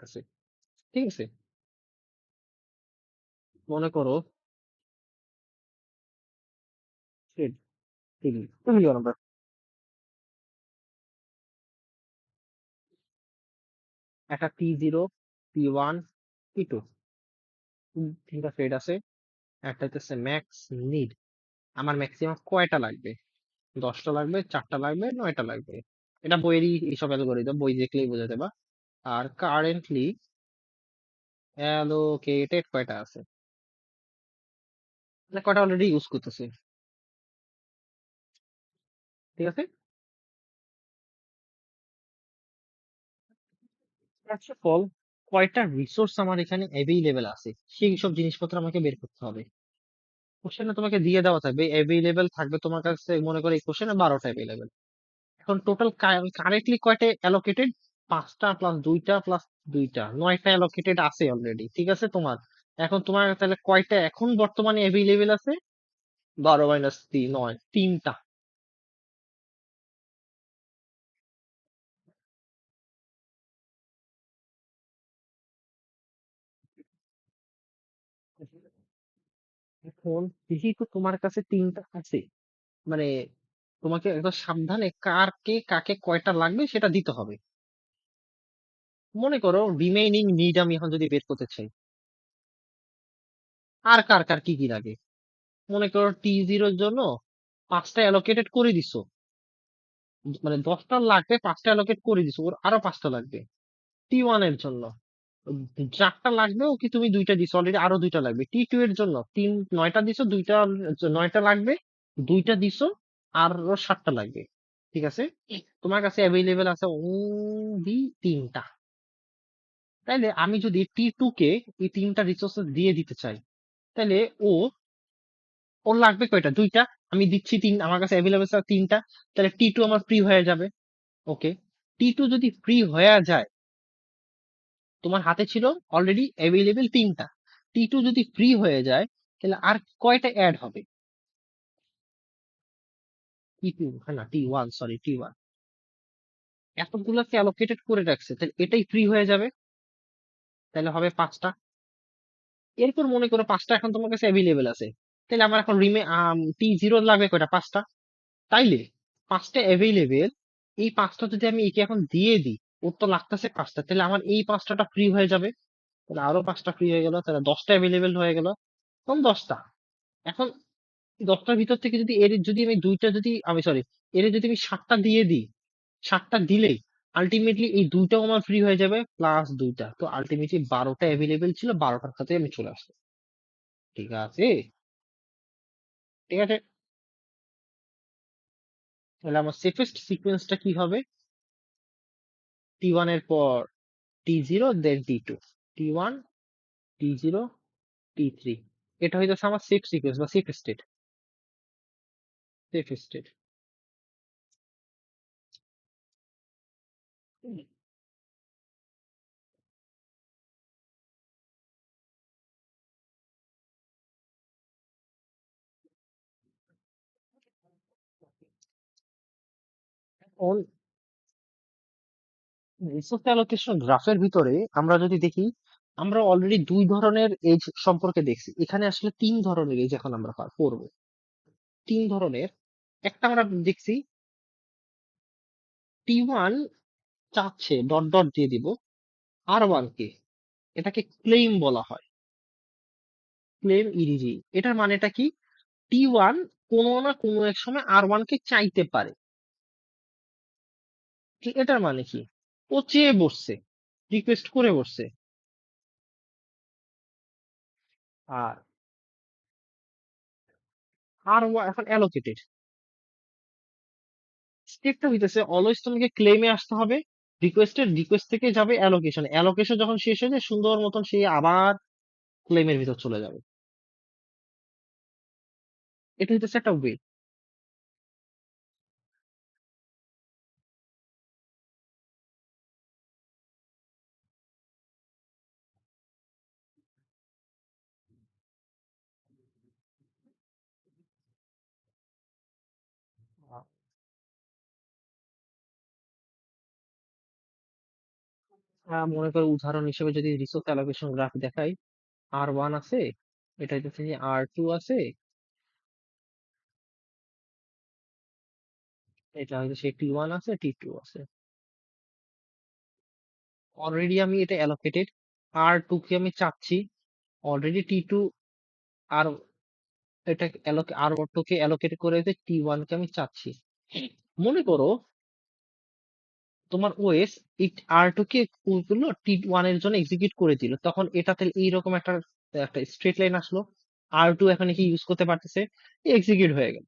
আছে, ঠিক আছে। মনে করো thread, তুমি লিখো নাম্বার, একটা P0 P1 P2, তিনটা থ্রেড আছে। একটা হচ্ছে ম্যাক্স নিড, আমার ম্যাক্সিমাম কয়টা লাগবে, 10টা লাগবে, 4টা লাগবে, 9টা লাগবে। এটা বইয়েরই এইসব অ্যালগোরিদম, বই দেখলেই বোঝা যাবে। আর কারেন্টলি অ্যালোকেটেড কয়টা আছে, মানে কয়টা অলরেডি ইউজ করতেছে, ঠিক আছে। ফার্স্ট অফ অল কয়টা রিসোর্স আমার এখানে অ্যাভেইলেবল আছে সেই সব জিনিসপত্র আমাকে বের করতে হবে। কোশ্চেনে তোমাকে দিয়ে দেওয়া থাকবে অ্যাভেইলেবল থাকবে তোমার কাছে, মনে করো এই কোশ্চেনে 12টা অ্যাভেইলেবল। এখন টোটাল কারেন্টলি কয়টা অ্যালোকেটেড, 5টা প্লাস 2টা প্লাস 2টা, 9টা অ্যালোকেটেড আছে অলরেডি, ঠিক আছে তোমার। এখন তোমার তাহলে কয়টা এখন বর্তমানে অ্যাভেইলেবল আছে, 12 - 3 9, 3টা। এখন যেহেতু তোমার কাছে 3টা আছে, মানে তোমাকে একদম সাবধানে কারকে কাকে কয়টা লাগবে সেটা দিতে হবে। মনে করো রিমেইনিং নিড আমি এখন যদি বের করতে চাই, আর কার কার কি কি লাগে, মনে করো T0 জন্য 5টা অ্যালোকেটেড করে দিছো, মানে 10টা লাগবে, 5টা অ্যালোকেট করে দিছো, ওর আরো 5টা লাগবে। T1 এর জন্য 4টা লাগবে, ওকে তুমি 2টা দিছো অলরেডি, আরো 2টা লাগবে। T2 এর জন্য 9টা দিছো, 2টা 9টা লাগবে, 2টা দিছো, আরো 7টা লাগবে, ঠিক আছে। তোমার কাছে অ্যাভেলেবেল আছে অনলি 3টা। তাইলে আমি যদি T2 কে এই 3টা রিসোর্সেস দিয়ে দিতে চাই, তাহলে ও, ওর লাগবে কয়টা, 2টা, আমি দিচ্ছি 3, আমার কাছে অ্যাভেলেবেল আছে 3টা, তাহলে T2 আমার ফ্রি হয়ে যাবে। ওকে, T2 যদি ফ্রি হয়ে যায়, তোমার হাতে ছিল অলরেডি অ্যাভেলেবেল 3টা, T2 যদি ফ্রি হয়ে যায় তাহলে আর কয়টা অ্যাড হবে, T2, হ্যাঁ না T1, সরি T1, এতগুলাকে অ্যালোকেটেড করে রাখছে, তাহলে এটাই ফ্রি হয়ে যাবে, তাহলে হবে 5টা। এরপর মনে করো 5টা এখন তোমার কাছে অ্যাভেলেবেল আছে, তাহলে আমার এখন T0 লাগবে কয়টা? 5টা। তাইলে 5টা অ্যাভেলেবেল, এই 5টা যদি আমি একে এখন দিয়ে দিই, ওর তো লাগতেছে 5টা, তাহলে আমার এই 5টাটা ফ্রি হয়ে যাবে, তাহলে আরো 5টা ফ্রি হয়ে গেল, তাহলে 10টা অ্যাভেলেবেল হয়ে গেল। তখন 10টা, এখন 10টার ভিতর থেকে যদি এর যদি আমি দুইটা যদি আমি সরি এর যদি আমি 7টা দিয়ে দিই, 7টা দিলেই আলটিমেটলি এই দুইটাও আমার ফ্রি হয়ে যাবে, প্লাস দুইটা, তো আলটিমেটলি 12টা অ্যাভেলেবেল ছিল, 12টার সাথে আমি চলে আসবো। ঠিক আছে, ঠিক আছে। তাহলে আমার সেফেস্ট সিকোয়েন্সটা কি হবে? T1 এর পর T0, দেন T2, T1, T0, T3। এটা হইতেছে আমার সেফ সিকোয়েন্স বা safe state. Safe state on resource allocation গ্রাফের ভিতরে আমরা যদি দেখি, আমরা অলরেডি দুই ধরনের এজ সম্পর্কে দেখছি, এখানে আসলে তিন ধরনের এজ এখন আমরা পড়বো। তিন ধরনের, একটা আমরা দেখছি T1 চাচ্ছে ডট ডট দিয়ে দিব R1 কে, এটাকে ক্লেম বলা হয়, ক্লেম ইডিজি। এটার মানেটা কি? T1 কোনো না কোনো এক সময় R1 কে চাইতে পারে। এটার মানে কি? ও চেয়ে বসছে, রিকোয়েস্ট করে বসছে। আর এখন অ্যালোকেটেড স্টেপটা হইতেছে অলওয়েজ তোমাকে ক্লেমে আসতে হবে, রিকোয়েস্ট থেকে যাবে অ্যালোকেশন, অ্যালোকেশন যখন শেষ হয়ে যায় সুন্দর মতন সে আবার ক্লেমের ভিতর চলে যাবে। এটা হইতেছে একটা ওয়ে। মনে করো উদাহরণ হিসেবে যদি রিসোর্স অ্যালোকেশন গ্রাফ দেখাই, R1 আছে, এটা হইতেছে যে R2 আছে, এটা হয়তো সে T1 আছে, T2 আছে। অলরেডি আমি এটা অ্যালোকেটেড, R2 কে আমি চাচ্ছি, অলরেডি T2 আর এটা R2 কে অ্যালোকেট করে T1 কে আমি চাচ্ছি। মনে করো তোমার ওএস এই R2 কে করলো, T1 এর জন্য এক্সিকিউট করে দিল, তখন এটাতে এইরকম একটা একটা স্ট্রেট লাইন আসলো, R2 এখন কি ইউজ করতে পারতেছে, এক্সিকিউট হয়ে গেল।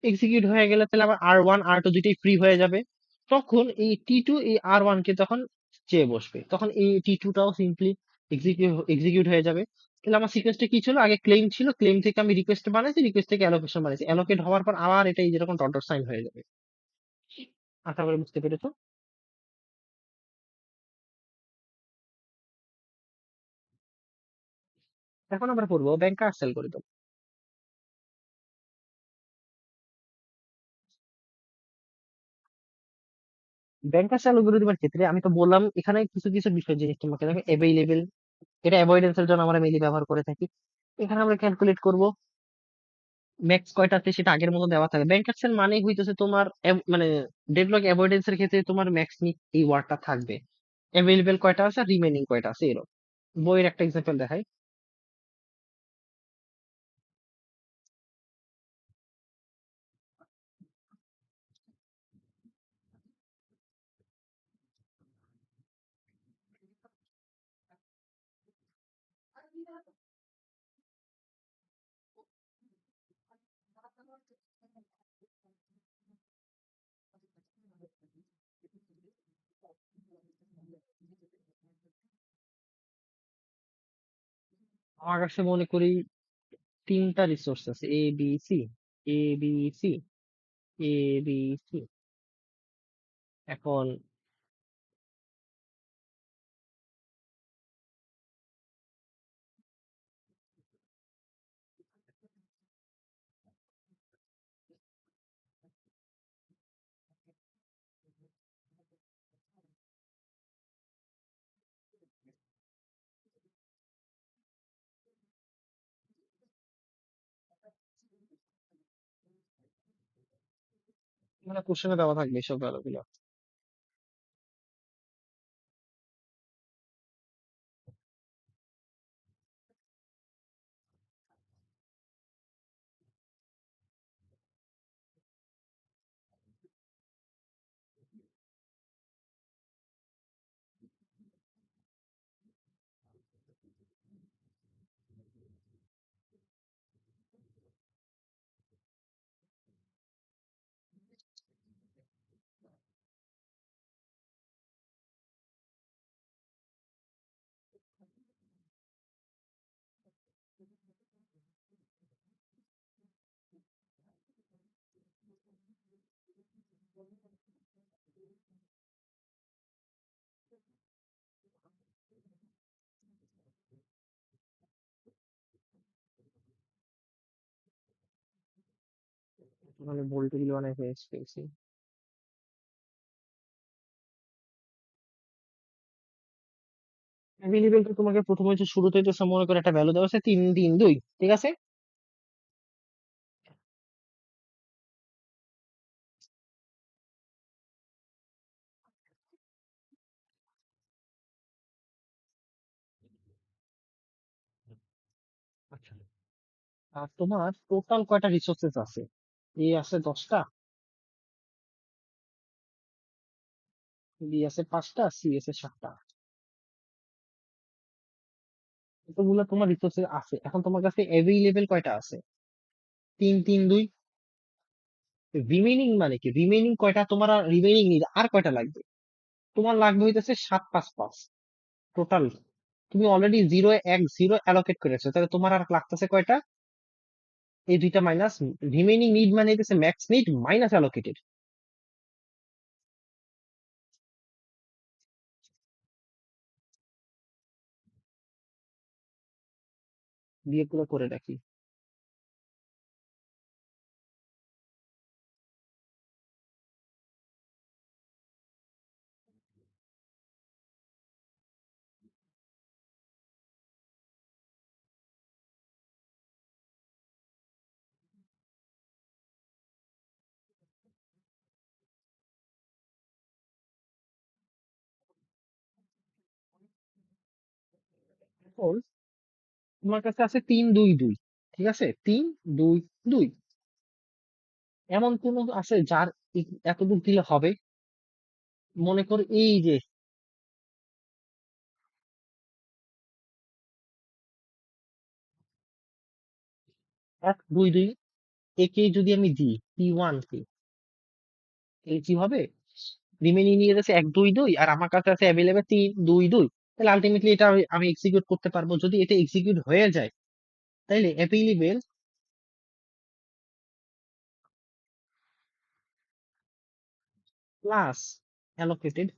এক্সিকিউট হয়ে গেলে তাহলে আবার R1 R2 দুইটাই ফ্রি হয়ে যাবে। তখন এই T2 এই R1 কে তখন চেয়ে বসবে, তখন এই T2 টাও সিম্পলি এক্সিকিউট হয়ে যাবে। তাহলে আমার সিকোয়েন্সটা কি ছিল? আগে ক্লেম ছিল, ক্লেম থেকে আমি রিকোয়েস্ট বানাইছি, রিকোয়েস্ট থেকে অ্যালোকেশন বানাইছি, অ্যালোকেট হওয়ার পর আবার এটা এই যেরকম ডট ডট সাইন হয়ে যাবে। আশা করি বুঝতে পেরেছো। এখন আমরা পড়বো ব্যাংকার্স অ্যালগরিদম। ব্যাংকার্স অ্যালগরিদমের ক্ষেত্রে আমি তো বললাম এখানে কিছু কিছু বিষয় জিনিস তোমাকে দেখো, অ্যাভেইলেবল, এটা অ্যাভয়েডেন্সের জন্য আমরা মেইনলি ব্যবহার করে থাকি। এখানে আমরা ক্যালকুলেট করব ম্যাক্স কয়টা আছে সেটা আগের মতো দেওয়া থাকে। ব্যাংকার্স এর মানে হইতেছে তোমার মানে ডেডলক অ্যাভয়েডেন্সের ক্ষেত্রে তোমার ম্যাক্স এই ওয়ার্ডটা থাকবে, অ্যাভেলেবেল কয়টা আছে, রিমেনিং কয়টা আছে, এরকম। বইয়ের একটা এক্সাম্পল দেখাই। আমার কাছে মনে করি তিনটা রিসোর্স আছে, A B C, A B C. এখন মানে কোশ্চেনে দেওয়া থাকবে এসব ভ্যালু। মানে বলতে গেলে অনেক হয়েছে পেয়েছি। অ্যাভেলেবেল তো তোমাকে প্রথমে হচ্ছে শুরুতে তো মনে করে একটা ভ্যালু দেওয়া আছে 3 3 2, ঠিক আছে। আচ্ছা, আর তোমার টোটাল কয়টা রিসোর্সেস আছে? এ আছে 10টা, বি আছে 5টা, সি আছে 7টা। এতগুলো তোমার রিসোর্সেস আছে, এখন তোমার কাছে অ্যাভেলেবেল কয়টা আছে? 3 3 2। রিমেইনিং মানে কি, রিমেইনিং কয়টা তোমার, আর রিমেইনিং নিড আর কয়টা লাগবে? তোমার লাগবে হইতেছে 7 5 5 টোটাল। তুমি অলরেডি 0 1 0 অ্যালোকেট করেছো, তাহলে তোমার আর লাগতেছে কয়টা? এই দুইটা মাইনাস রিমেইনিং নিড মানে হইতেছে ম্যাক্স নিড মাইনাস অ্যালোকেটেড। দিয়ে পুরো করে রাখি। এখন তোমার কাছে আছে 3 2 2, ঠিক আছে, 3 2 2। এমন কোন আছে যার এতটুকু দিলে হবে? মনে কর এই যে 1 2 2, একে যদি আমি দিই P1 কে, এই কি হবে? রিমেইনিং নিয়ে যাচ্ছে 1 2 2, আর আমার কাছে আছে অ্যাভেলেবেল 3 2 2। তাহলে আলটিমেটলি এটা আমি এক্সিকিউট করতে পারবো। যদি এটা এক্সিকিউট হয়ে যায়, তাইলে অ্যাভেলেবেল প্লাস অ্যালোকেটেড।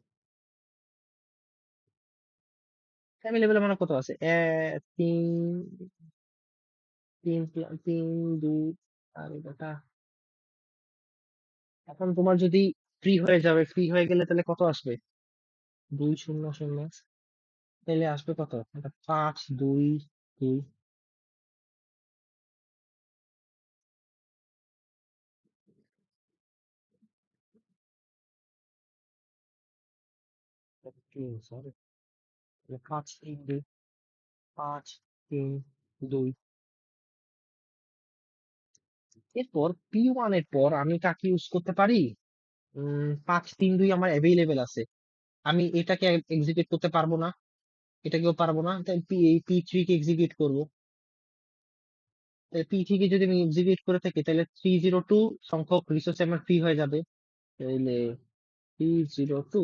অ্যাভেলেবেল আমার কত আছে? 3 3 3 2। আর এটা এখন তোমার যদি ফ্রি হয়ে যাবে, ফ্রি হয়ে গেলে তাহলে কত আসবে? 2 0 0। তাহলে আসবে কত? এটা 5 2 2। সরি, 5 3 2, 5 3 2। এরপর P1 এর পর আমি কাকে ইউজ করতে পারি? 5 3 2 আমার অ্যাভেলেবেল আছে। আমি এটাকে এক্সিকিউট করতে পারবো না, এটাকেও পারবো না, তাই P3 কে এক্সিকিউট করবো। P3 কে যদি আমি এক্সিকিউট করে থাকি, তাহলে 3 0 2 সংখ্যক রিসোর্স আমার ফ্রি হয়ে যাবে। তাহলে 3 0 2।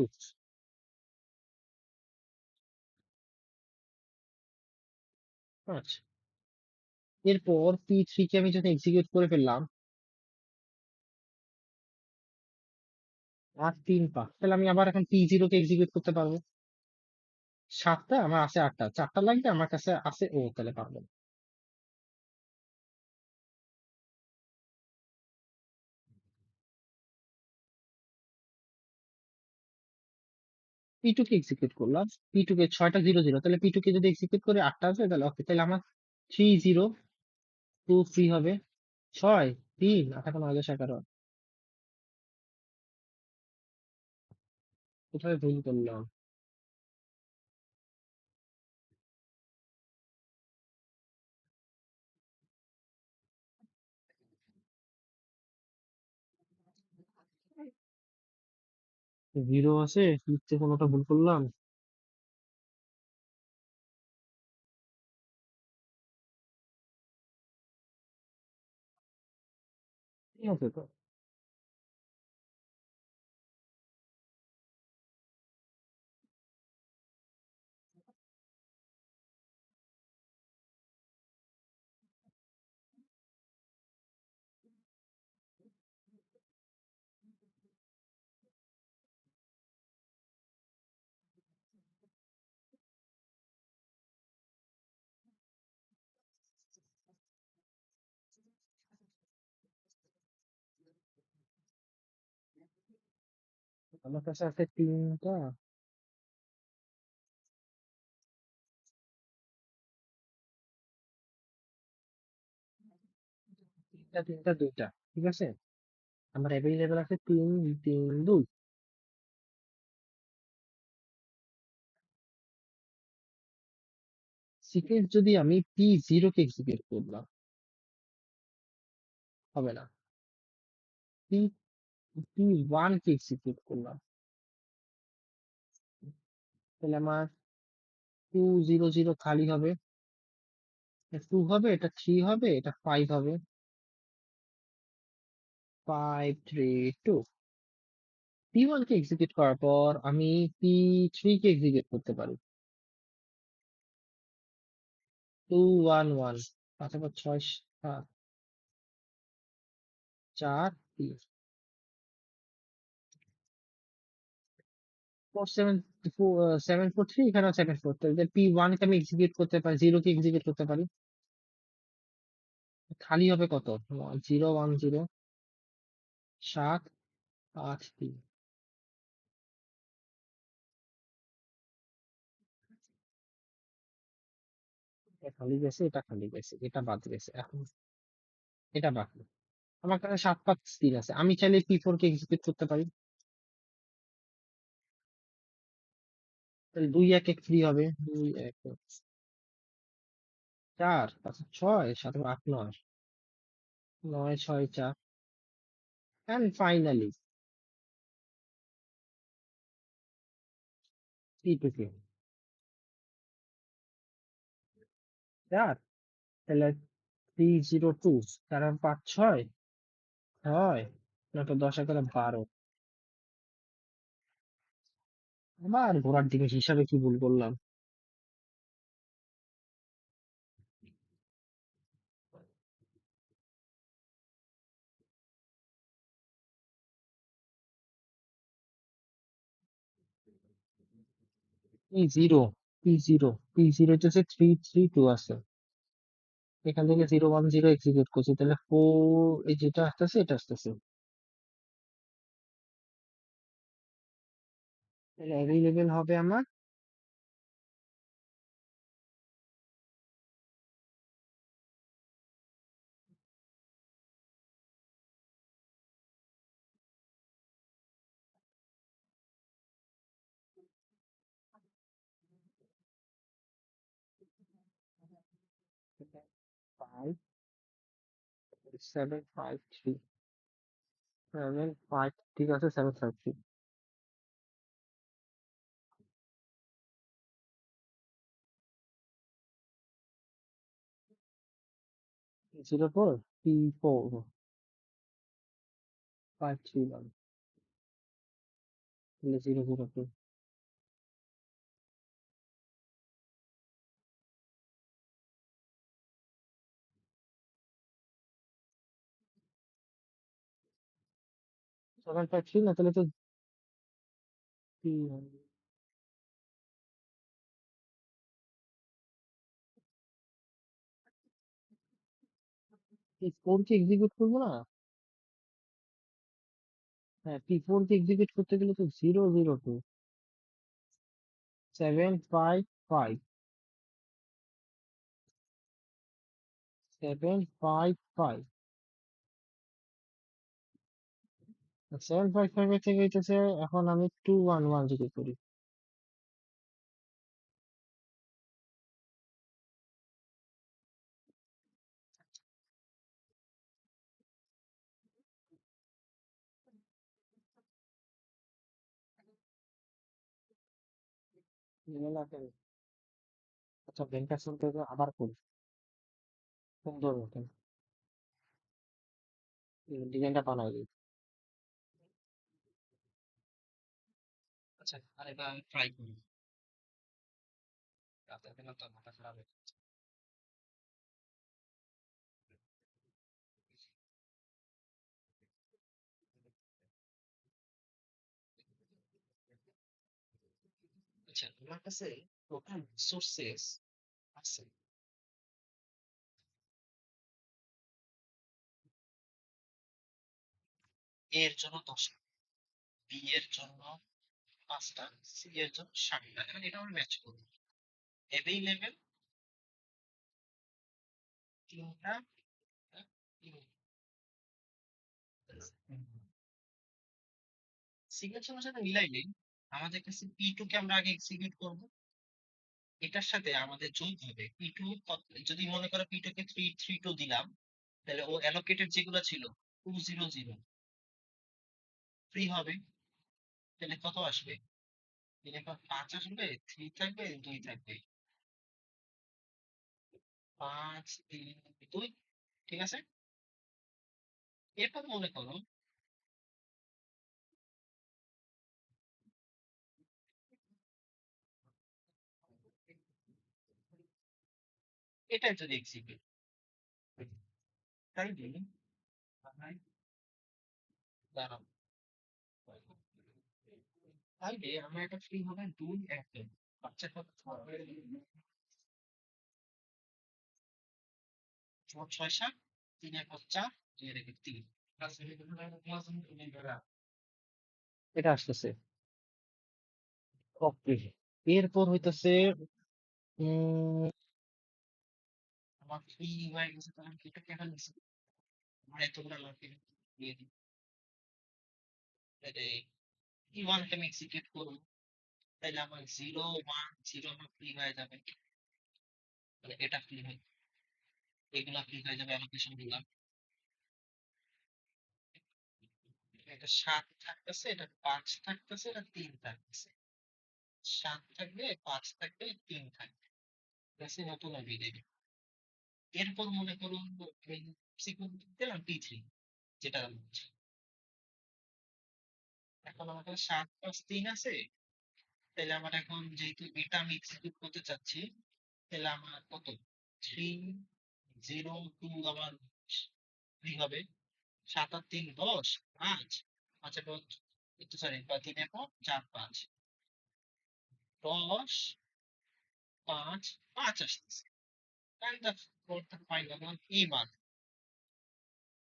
আচ্ছা, এরপর P3 কে আমি যখন এক্সিকিউট করে ফেললাম, 8 3 5, তাহলে আমি আবার এখন P0 কে এক্সিকিউট করতে পারবো। 7টা আমার আছে, 8টা, 4টা লাগবে আমার কাছে আছে, ও তাহলে পারবো না। P2 কে এক্সিকিউট করলাম, P2 কে 6টা 0 0, তাহলে P2 কে যদি এক্সিকিউট করে 8টা আছে, তাহলে ওকে, তাহলে আমার 3 0 2 ফ্রি হবে। 6 3 8 11। কোথায় ভুল করলাম? জিরো আছে, লিখতে কোনোটা ভুল করলাম? ঠিক আছে তো। আমার কাছে আছে তিনটা। তিনটা তিনটা দুইটা, ঠিক আছে। আমার অ্যাভেলেবেল আছে তিন, তিন দুই। সিকোয়েন্স যদি আমি P0 কে এক্সিকিউট করলাম, হবে না। পি P1 কে এক্সিকিউট করলাম, তাহলে আমার 2 0 0 খালি হবে। 2 হবে, এটা 3 হবে, এটা 5 হবে। 5 3 2। P1 কে এক্সিকিউট করার পর আমি P3 কে এক্সিকিউট করতে পারি। 2 1 1। 5 5 6 7, 4 3, 4 7 4 7 4 3, এখানে 7 4। তাহলে P1 কে আমি এক্সিকিউট করতে পারি, 0 কে এক্সিকিউট করতে পারি। খালি হবে কত? 0 1 0, 7 8 3। এটা খালি গেছে, এটা খালি গেছে, এটা বাদ গেছে, এখন এটা বাকি। আমার কাছে 7 5 3 আছে, আমি চাইলে P4 কে এক্সিকিউট করতে পারি। তাহলে 2 1 1 3 হবে। 2 1 4 5 6 7 8 9, 9 6 4। And finally P2 কে 4। তাহলে 3 0 2, কারণ 5 6 6, 9 10 11 12। আবার ঘোড়ার দিকে হিসাবে কি ভুল করলাম? P0 হচ্ছে 3 3 2 আছে। এখান থেকে 0 1 0 এক্সিকিউট করছি, তাহলে 4, এই যেটা আসতেছে এটা আসতেছে। তাহলে অ্যাভেলেবেল হবে আমার 5 7 5 3 7 5, ঠিক আছে, 7 5 3। 0 4 P4 5 3 1, তাহলে 0 0 2। 7 5 3 না, তাহলে তো P4 কে এক্সিকিউট করবো না। হ্যাঁ, P4 কে এক্সিকিউট করতে গেলে তো 0 0 2, 7 5 5, 7 5 5। সেভেন পয়েন্ট ফাইভ এর থেকে হইতেছে এখন আমি 211 যদি করি, আচ্ছা ব্যাংকার শুনতে আবার করি সুন্দর মতন ডিজাইনটা বানাই দিই। আচ্ছা আরেকবার আমি ট্রাই করি, রাতের বেলা তো মাথা খারাপ হয়ে যাচ্ছে। আচ্ছা আমার কাছে টোটাল সোর্সেস আছে এ এর জন্য 10টা, বি এর জন্য 5টা, সি এর জন্য 7টা। এখন এটা আমরা ম্যাচ করবো। অ্যাভেইলেবল 3টা, সিগনেচার সঙ্গে সাথে মিলাইলেই আমাদের কাছে পি টু কে আমরা আগে এক্সিকিউট করব। এটার সাথে আমাদের যোগ হবে পি টু। যদি মনে করো পি টু কে 332 দিলাম, তাহলে ও অ্যালোকেটেড যেগুলো ছিল 200 ফ্রি হবে। তাহলে কত আসবে? এরপর 5 আসবে, 3 থাকবে, 2 থাকবে। 5 3 2, ঠিক আছে। এরপর মনে করো এটা যদি এক্সিকিউট করি, তাইলে দাঁড়াও, তাইলে আমার এটা ফ্রি হবে 2 1 বাচ্চা কত 6 7, 3 1 4, 2 এর 3। এটা আসতেছে ওকে। এরপর হইতেছে আমার ফ্রি হয়ে গেছে, তাহলে আমি এটা কেন নিছি? আমার এতগুলো লাগবে দিয়ে দিই। তাহলে ই ওয়ান কে আমি এক্সিকিউট করবো, তাহলে আমার 0 1 0 আমার ফ্রি হয়ে যাবে। তাহলে এটা ফ্রি হয়, এগুলা ফ্রি হয়ে যাবে অ্যালোকেশন গুলা। এটা 7 থাকতেছে, এটা 5 থাকতেছে, এটা 3 থাকতেছে। 7 থাকবে, 5 থাকবে, 3 থাকবে। প্লাসে নতুন আমি দেবে। এরপর মনে করুন সিকুয়েন্স দিলাম P3, যেটা আমি বলছি। এখন আমার কাছে 7 5 3 আছে। তাহলে আমার এখন যেহেতু এটা আমি এক্সিকিউট করতে চাচ্ছি, তাহলে আমার কত 3 0 2 আমার ফ্রি হবে। 7 আর 3 10, 5 5 আর 5 একটু সরি 3 এখন 4 5 10 5 5 আসতেছে। and the fourth and final one E1।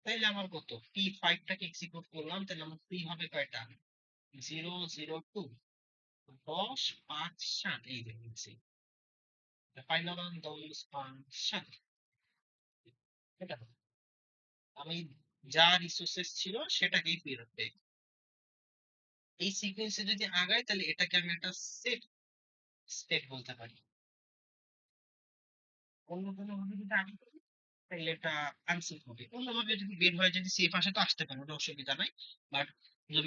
তাইলে আমার কত P5 টাকে এক্সিকিউট করলাম, তাহলে আমার ফ্রি হবে কয়টা? 0 0 2, 10 5 7, এই দেখছি ফাইনাল ওয়ান 10 5 7। এটা আমি যা রিসোর্সেস ছিল সেটাকেই ফেরত দেই। এই সিকোয়েন্সে যদি আগাই তাহলে এটাকে আমি একটা সেট স্টেট বলতে পারি। অন্য কোনো ভাবে যদি আগে করি তাহলে এটা আনসেফ হবে। অন্যভাবে যদি বের হয়ে যদি সেফ আসে তো আসতে পারে, ওটা অসুবিধা নাই। বাট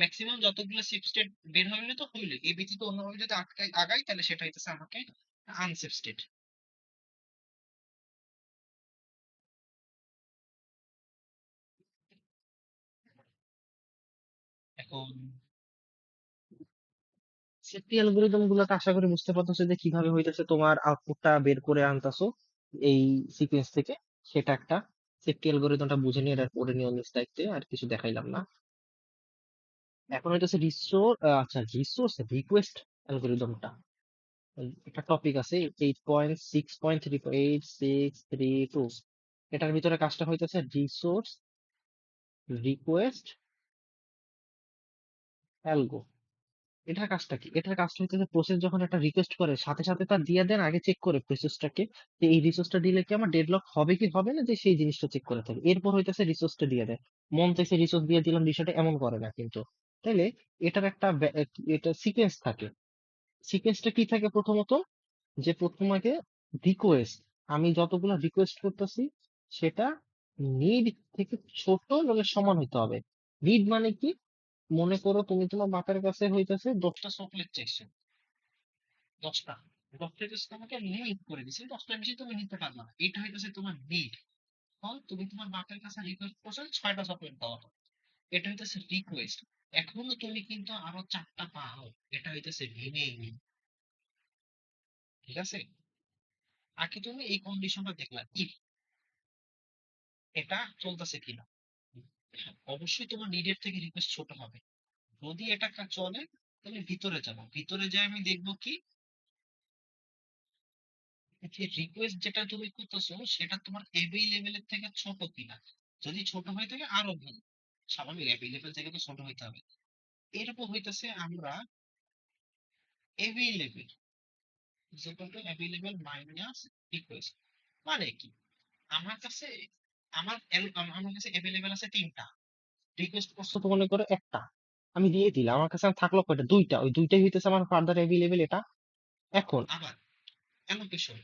ম্যাক্সিমাম যতগুলো সেফ স্টেট বের হইলে তো হইলে, এই ব্যতীত অন্যভাবে যদি আগাই তাহলে সেটা হইতেছে আমাকে আনসেফ স্টেট। এখন সেফটি অ্যালগরিদম গুলোতে আশা করি বুঝতে পারতেছো যে কিভাবে হইতেছে তোমার আউটপুটটা বের করে আনতাছো এই সিকোয়েন্স থেকে। সেটা একটা সেফটি অ্যালগরিদমটা বুঝে নিয়ে এটা করে নিও নিজ দায়িত্বে, আর কিছু দেখাইলাম না। এখন হইতেছে আচ্ছা রিসোর্স রিকোয়েস্ট অ্যালগরিদমটা একটা টপিক আছে 8.6.3, 8.632। এটার ভিতরে কাজটা হইতেছে রিসোর্স রিকোয়েস্ট অ্যালগো। এটার কাজটা কি? এটার কাজটা হইতেছে প্রসেস যখন একটা রিকোয়েস্ট করে সাথে সাথে তার দিয়ে দেন, আগে চেক করে প্রসেসটাকে যে এই রিসোর্সটা দিলে কি আমার ডেডলক হবে কি হবে না, যে সেই জিনিসটা চেক করে থাকে, এরপর হইতেছে রিসোর্সটা দিয়ে দেয়। মন চাইছে রিসোর্স দিয়ে দিলাম, বিষয়টা এমন করে না কিন্তু। তাইলে এটার একটা এটা সিকোয়েন্স থাকে। সিকোয়েন্সটা কি থাকে প্রথমত, যে প্রথম আগে রিকোয়েস্ট, আমি যতগুলো রিকোয়েস্ট করতেছি সেটা নিড থেকে ছোট মানে সমান হইতে হবে। নিড মানে কি? মনে করো তুমি তোমার বাপের কাছে হইতেছে 10টা চকলেট চাইছো, 10টা, 10টা just তোমাকে লিমিট করে দিছে, 10টার বেশি তুমি নিতে পারবে না, এটা হইতেছে তোমার নিড। তুমি তোমার বাপের কাছে রিকোয়েস্ট করছো 6টা চকলেট দেওয়া হবে, এটা হইতেছে রিকোয়েস্ট। এখনো তুমি কিন্তু আরো 4টা পাও, এটা হইতেছে রিমেইনিং। ঠিক আছে, আগে তুমি এই কন্ডিশনটা দেখলা ইফ এটা চলতেছে কিনা। অবশ্যই তোমার নিডের থেকে রিকোয়েস্ট ছোট হবে। যদি এটা চলে তাহলে ভিতরে যাবো, ভিতরে যাই আমি দেখবো কি যে রিকোয়েস্ট যেটা তুমি করতেছো সেটা তোমার অ্যাভেইলেবল এর থেকে ছোট কিনা। যদি ছোট হয়ে থাকে আরো ভালো, স্বাভাবিক অ্যাভেইলেবল থেকে তো ছোট হইতে হবে। এরপর হইতেছে আমরা available is equal two available minus request. মানে কি, আমার কাছে আমার কাছে অ্যাভেইলেবল আছে 3টা, রিকোয়েস্ট করছো তো মনে করো একটা, আমি দিয়ে দিলাম, আমার কাছে আর থাকলো কয়টা, 2টা, ওই 2টাই হইতেছে আমার ফার্দার অ্যাভেইলেবল এটা। এখন আবার অ্যালোকেশন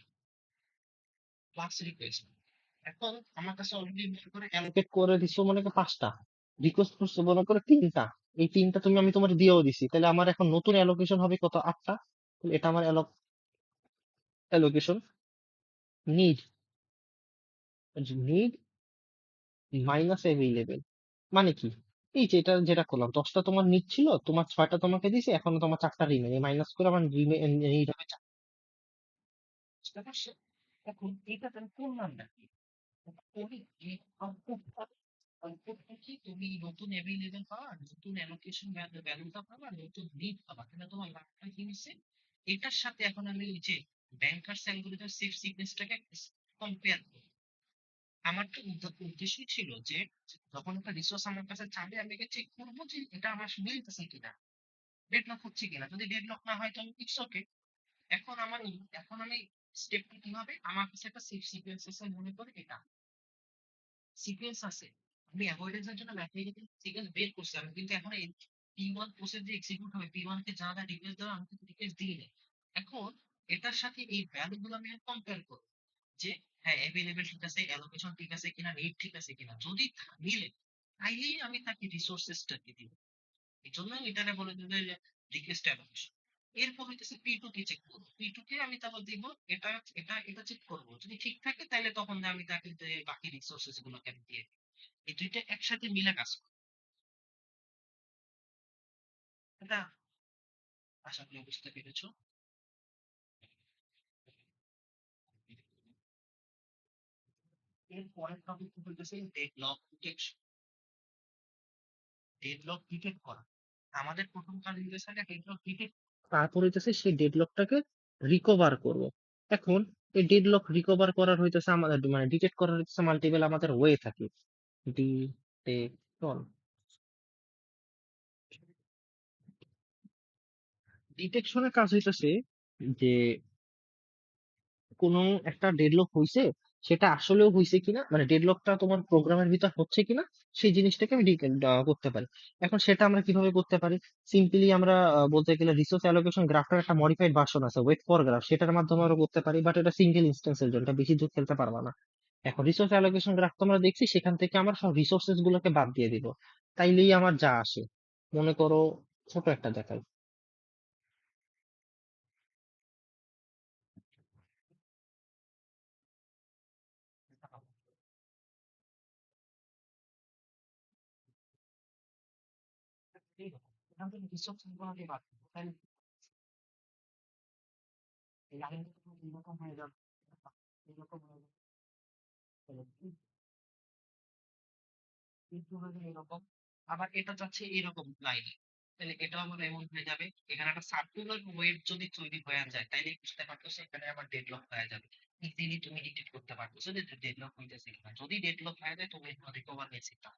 প্লাস রিকোয়েস্ট, এখন আমার কাছে অলরেডি মনে করে অ্যালোকেট করে দিছো মনে করো 5টা, রিকোয়েস্ট করছো মনে করো 3টা, এই 3টা তুমি আমি তোমার দিয়েও দিছি, তাহলে আমার এখন নতুন অ্যালোকেশন হবে কত, 8টা। তাহলে এটা আমার allocation need, need minus available. মানে কি, এই যে এটা যেটা করলাম, 10টা তোমার নিড ছিল, তোমার 6টা তোমাকে দিছি, এখনো তোমার 4টা রিমেইন, মাইনাস করে আমার নিড হবে 4। বুঝতে পারছো? এখন এটা তুমি কোন নামটা কি, তুমি এই আউটপুটটা, আউটপুটটা কি তুমি নতুন অ্যাভেইলেবল পাওয়া, নতুন অ্যালোকেশন ভ্যালুটা পাবা, নতুন নিড পাবা, তাহলে তোমার লাভটা কি হচ্ছে। এটার সাথে এখন আমি ওই যে ব্যাংকার অ্যালগরিদম সেফ সিকনেসটাকে কম্পেয়ার করি। আমার তো উদ্দেশ্যই ছিল যে যখন একটা রিসোর্স আমার কাছে চাবে আমি চেক করবো যে এটা আমার মিলতেছে কিনা, ডেডলক হচ্ছে কিনা। যদি ডেডলক না হয় তো ইটস ওকে। এখন আমার এখন আমি স্টেপটা কি হবে, আমার কাছে একটা সেফ সিকোয়েন্স আছে, মনে করে এটা সিকোয়েন্স আছে, আমি অ্যাভয়েডেন্সের জন্য ম্যাথমেটিক্যাল সিকোয়েন্স বের করছি, আমি কিন্তু এখন এই P1 প্রসেস যে এক্সিকিউট হবে, P1 কে যা যা ডিটেইলস দেওয়া আমি কিন্তু ডিটেইলস দিই নাই। এখন এটার সাথে এই ভ্যালু গুলো আমি কম্পেয়ার করব যে হ্যাঁ অ্যাভেলেবল ঠিক আছে, অ্যালোকেশন ঠিক আছে কিনা, রেট ঠিক আছে কিনা। যদি মিলে তাইলেই আমি তাকে রিসোর্সেসটাকে দিব। এই জন্য আমি এটাকে বলে দিই যে রিকোয়েস্ট অ্যালোকেশন। এরপর হইতেছে P2 কে চেক করবো, P2 কে আমি তারপর দিব এটা এটা এটা চেক করবো, যদি ঠিক থাকে তাহলে তখন আমি তাকে বাকি রিসোর্সেস গুলোকে আমি দিয়ে দিই। এই দুইটা একসাথে মিলে কাজ করে। এটা আশা করি বুঝতে পেরেছো। এর পরের টপিক হইতেছে ডেডলক ডিটেকশন। ডেডলক ডিটেক্ট করা আমাদের প্রথম কাজ হইতেছে ডেডলক ডিটেক্ট, তারপর হইতেছে সেই ডেডলকটাকে রিকভার করব। এখন এই ডেডলক রিকভার করার হইতেছে আমাদের মানে ডিটেক্ট করার হইতেছে মাল্টিপল আমাদের ওয়ে থাকে। ডিটেকশন, ডিটেকশনের কাজ হইতেছে যে কোনো একটা ডেডলক হইছে, সেটা আসলেও হইছে কিনা, মানে ডেডলকটা তোমার প্রোগ্রামের ভিতর হচ্ছে কিনা, সেই জিনিসটাকে আমি করতে পারি। এখন সেটা আমরা কিভাবে করতে পারি, সিম্পলি আমরা বলতে গেলে রিসোর্স অ্যালোকেশন গ্রাফটার একটা মডিফাইড ভার্সন আছে ওয়েট ফর গ্রাফ, সেটার মাধ্যমে আমরা করতে পারি, বাট এটা সিঙ্গেল ইনস্ট্যান্সের জন্য, এটা বেশি দূর খেলতে পারবা না। এখন রিসোর্স অ্যালোকেশন গ্রাফ তো আমরা দেখছি, সেখান থেকে আমরা সব রিসোর্সেস গুলোকে বাদ দিয়ে দিব, তাইলেই আমার যা আসে। মনে করো ছোট একটা দেখাই, এইরকম এখান থেকে রিসোর্সেস গুলোকে বাদ দিব, তাইলে এই লাইনটা এরকম হয়ে যাবে, এরকম হয়ে যাবে, কিন্তু হলো এরকম, আবার এটা যাচ্ছে এরকম লাইনে, তাহলে এটাও আমার এমন হয়ে যাবে। এখানে একটা সার্কুলার ওয়েভ যদি তৈরি হয়ে যায় তাইলে বুঝতে পারতেছো এখানে আমার ডেডলক হয়ে যাবে। ইজিলি তুমি ডিটেক্ট করতে পারতেছো যে ডেডলক হইতেছে কিনা। যদি ডেডলক হয়ে যায় তুমি রিকভার নিয়ে যেতে,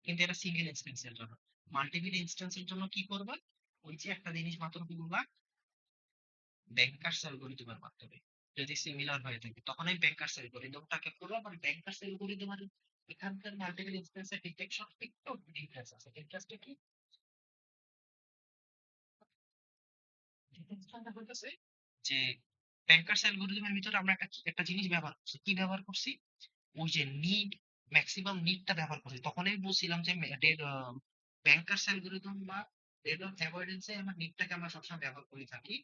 কিন্তু এটা সিঙ্গেল ইনস্ট্যান্সের জন্য। মাল্টিপল ইনস্ট্যান্সের জন্য কি করবা, ওই যে একটা জিনিস মাত্র কি বললাম, ব্যাংকার্স অ্যালগরিদমের মাধ্যমে যদি সিমিলার হয়ে থাকে তখন এই ব্যাংকার্স অ্যালগরিদমটাকে পুরো মানে ব্যাংকার্স অ্যালগরিদমের এখানকার মাল্টিপল ইনস্ট্যান্সের ডিটেকশন একটু ডিফারেন্স আছে। ডিফারেন্সটা কি? ডিফারেন্সটা হইতেছে যে ব্যাংকার্স অ্যালগরিদমের ভিতরে আমরা একটা একটা জিনিস ব্যবহার করছি। কি ব্যবহার করছি? ওই যে নিড, ম্যাক্সিমাম নিডটা ব্যবহার করছি। তখনই বলছিলাম যে ব্যাংকার্স অ্যালগরিদম বা ডেট অফ অ্যাভয়েডেন্সে আমরা নিডটাকে আমরা সবসময় ব্যবহার করে থাকি।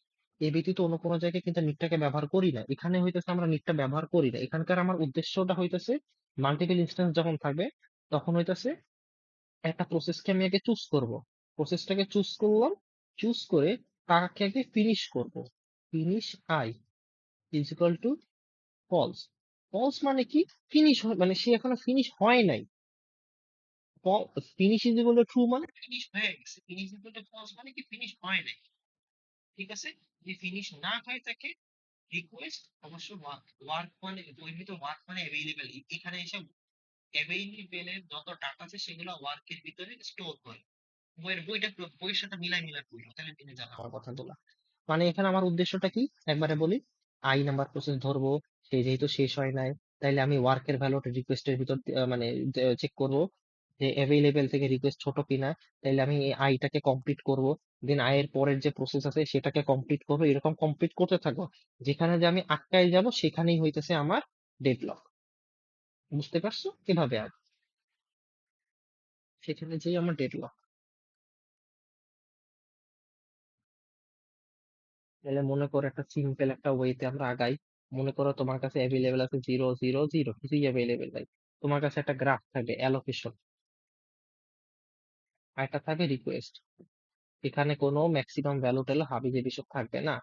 এ ব্যতীত অন্য কোনো জায়গায় কিন্তু নিটটাকে ব্যবহার করি না। এখানে হইতেছে আমরা নিটটা ব্যবহার করি না। এখানকার আমার উদ্দেশ্যটা হইতেছে মাল্টিপল ইনস্ট্যান্স যখন থাকবে তখন হইতেছে একটা প্রসেসকে আমি আগে চুজ করব। প্রসেসটাকে চুজ করলাম, চুজ করে তাকে আগে ফিনিশ করব। Finish i is equal to false. False মানে কি? ফিনিশ মানে সে এখনো ফিনিশ হয় নাই। Finish is equal to true মানে ফিনিশ হয়ে গেছে। Finish is equal to false মানে কি? ফিনিশ হয় নাই। ঠিক আছে? যদি ফিনিশ না হয় থাকে রিকোয়েস্ট অবশ্য ওয়ার্ক, ওয়ার্ক মানে বইয়ের ভিতর ওয়ার্ক মানে অ্যাভেইলেবল। এখানে এসে অ্যাভেইলেবল এর যত ডাটা আছে সেগুলো ওয়ার্কের ভিতরে স্টোর করে। বইটা বইয়ের সাথে মিলাই মিলাই পড়লো, তাহলে তিনি যাবে আমার কথাগুলো। মানে এখানে আমার উদ্দেশ্যটা কি একবারে বলি। আই নাম্বার প্রসেস ধরবো, সে যেহেতু শেষ হয় নাই, তাইলে আমি ওয়ার্কের ভ্যালুটা রিকোয়েস্টের ভিতর মানে চেক করব যে অ্যাভেইলেবল থেকে রিকোয়েস্ট ছোট কিনা। তাইলে আমি এই আইটাকে কমপ্লিট করব। দেন আইয়ের পরের যে প্রসেস আছে সেটাকে কমপ্লিট করবো, এরকম কমপ্লিট করতে থাকবো। যেখানে যে আমি আটকায় যাব সেখানেই হইতেছে আমার ডেডলক। বুঝতে পারছো কিভাবে? আর সেখানে যেই আমার ডেডলক। তাহলে মনে করো একটা সিম্পল একটা ওয়েতে আমরা আগাই। মনে করো তোমার কাছে অ্যাভেলেবেল আছে 0 0 0, কিছুই অ্যাভেলেবেল নাই। তোমার কাছে একটা গ্রাফ থাকবে অ্যালোকেশন, আর একটা থাকবে রিকোয়েস্ট। এখানে কোনো ম্যাক্সিমাম ভ্যালু টেলো হাবি জাবি সব থাকবে না।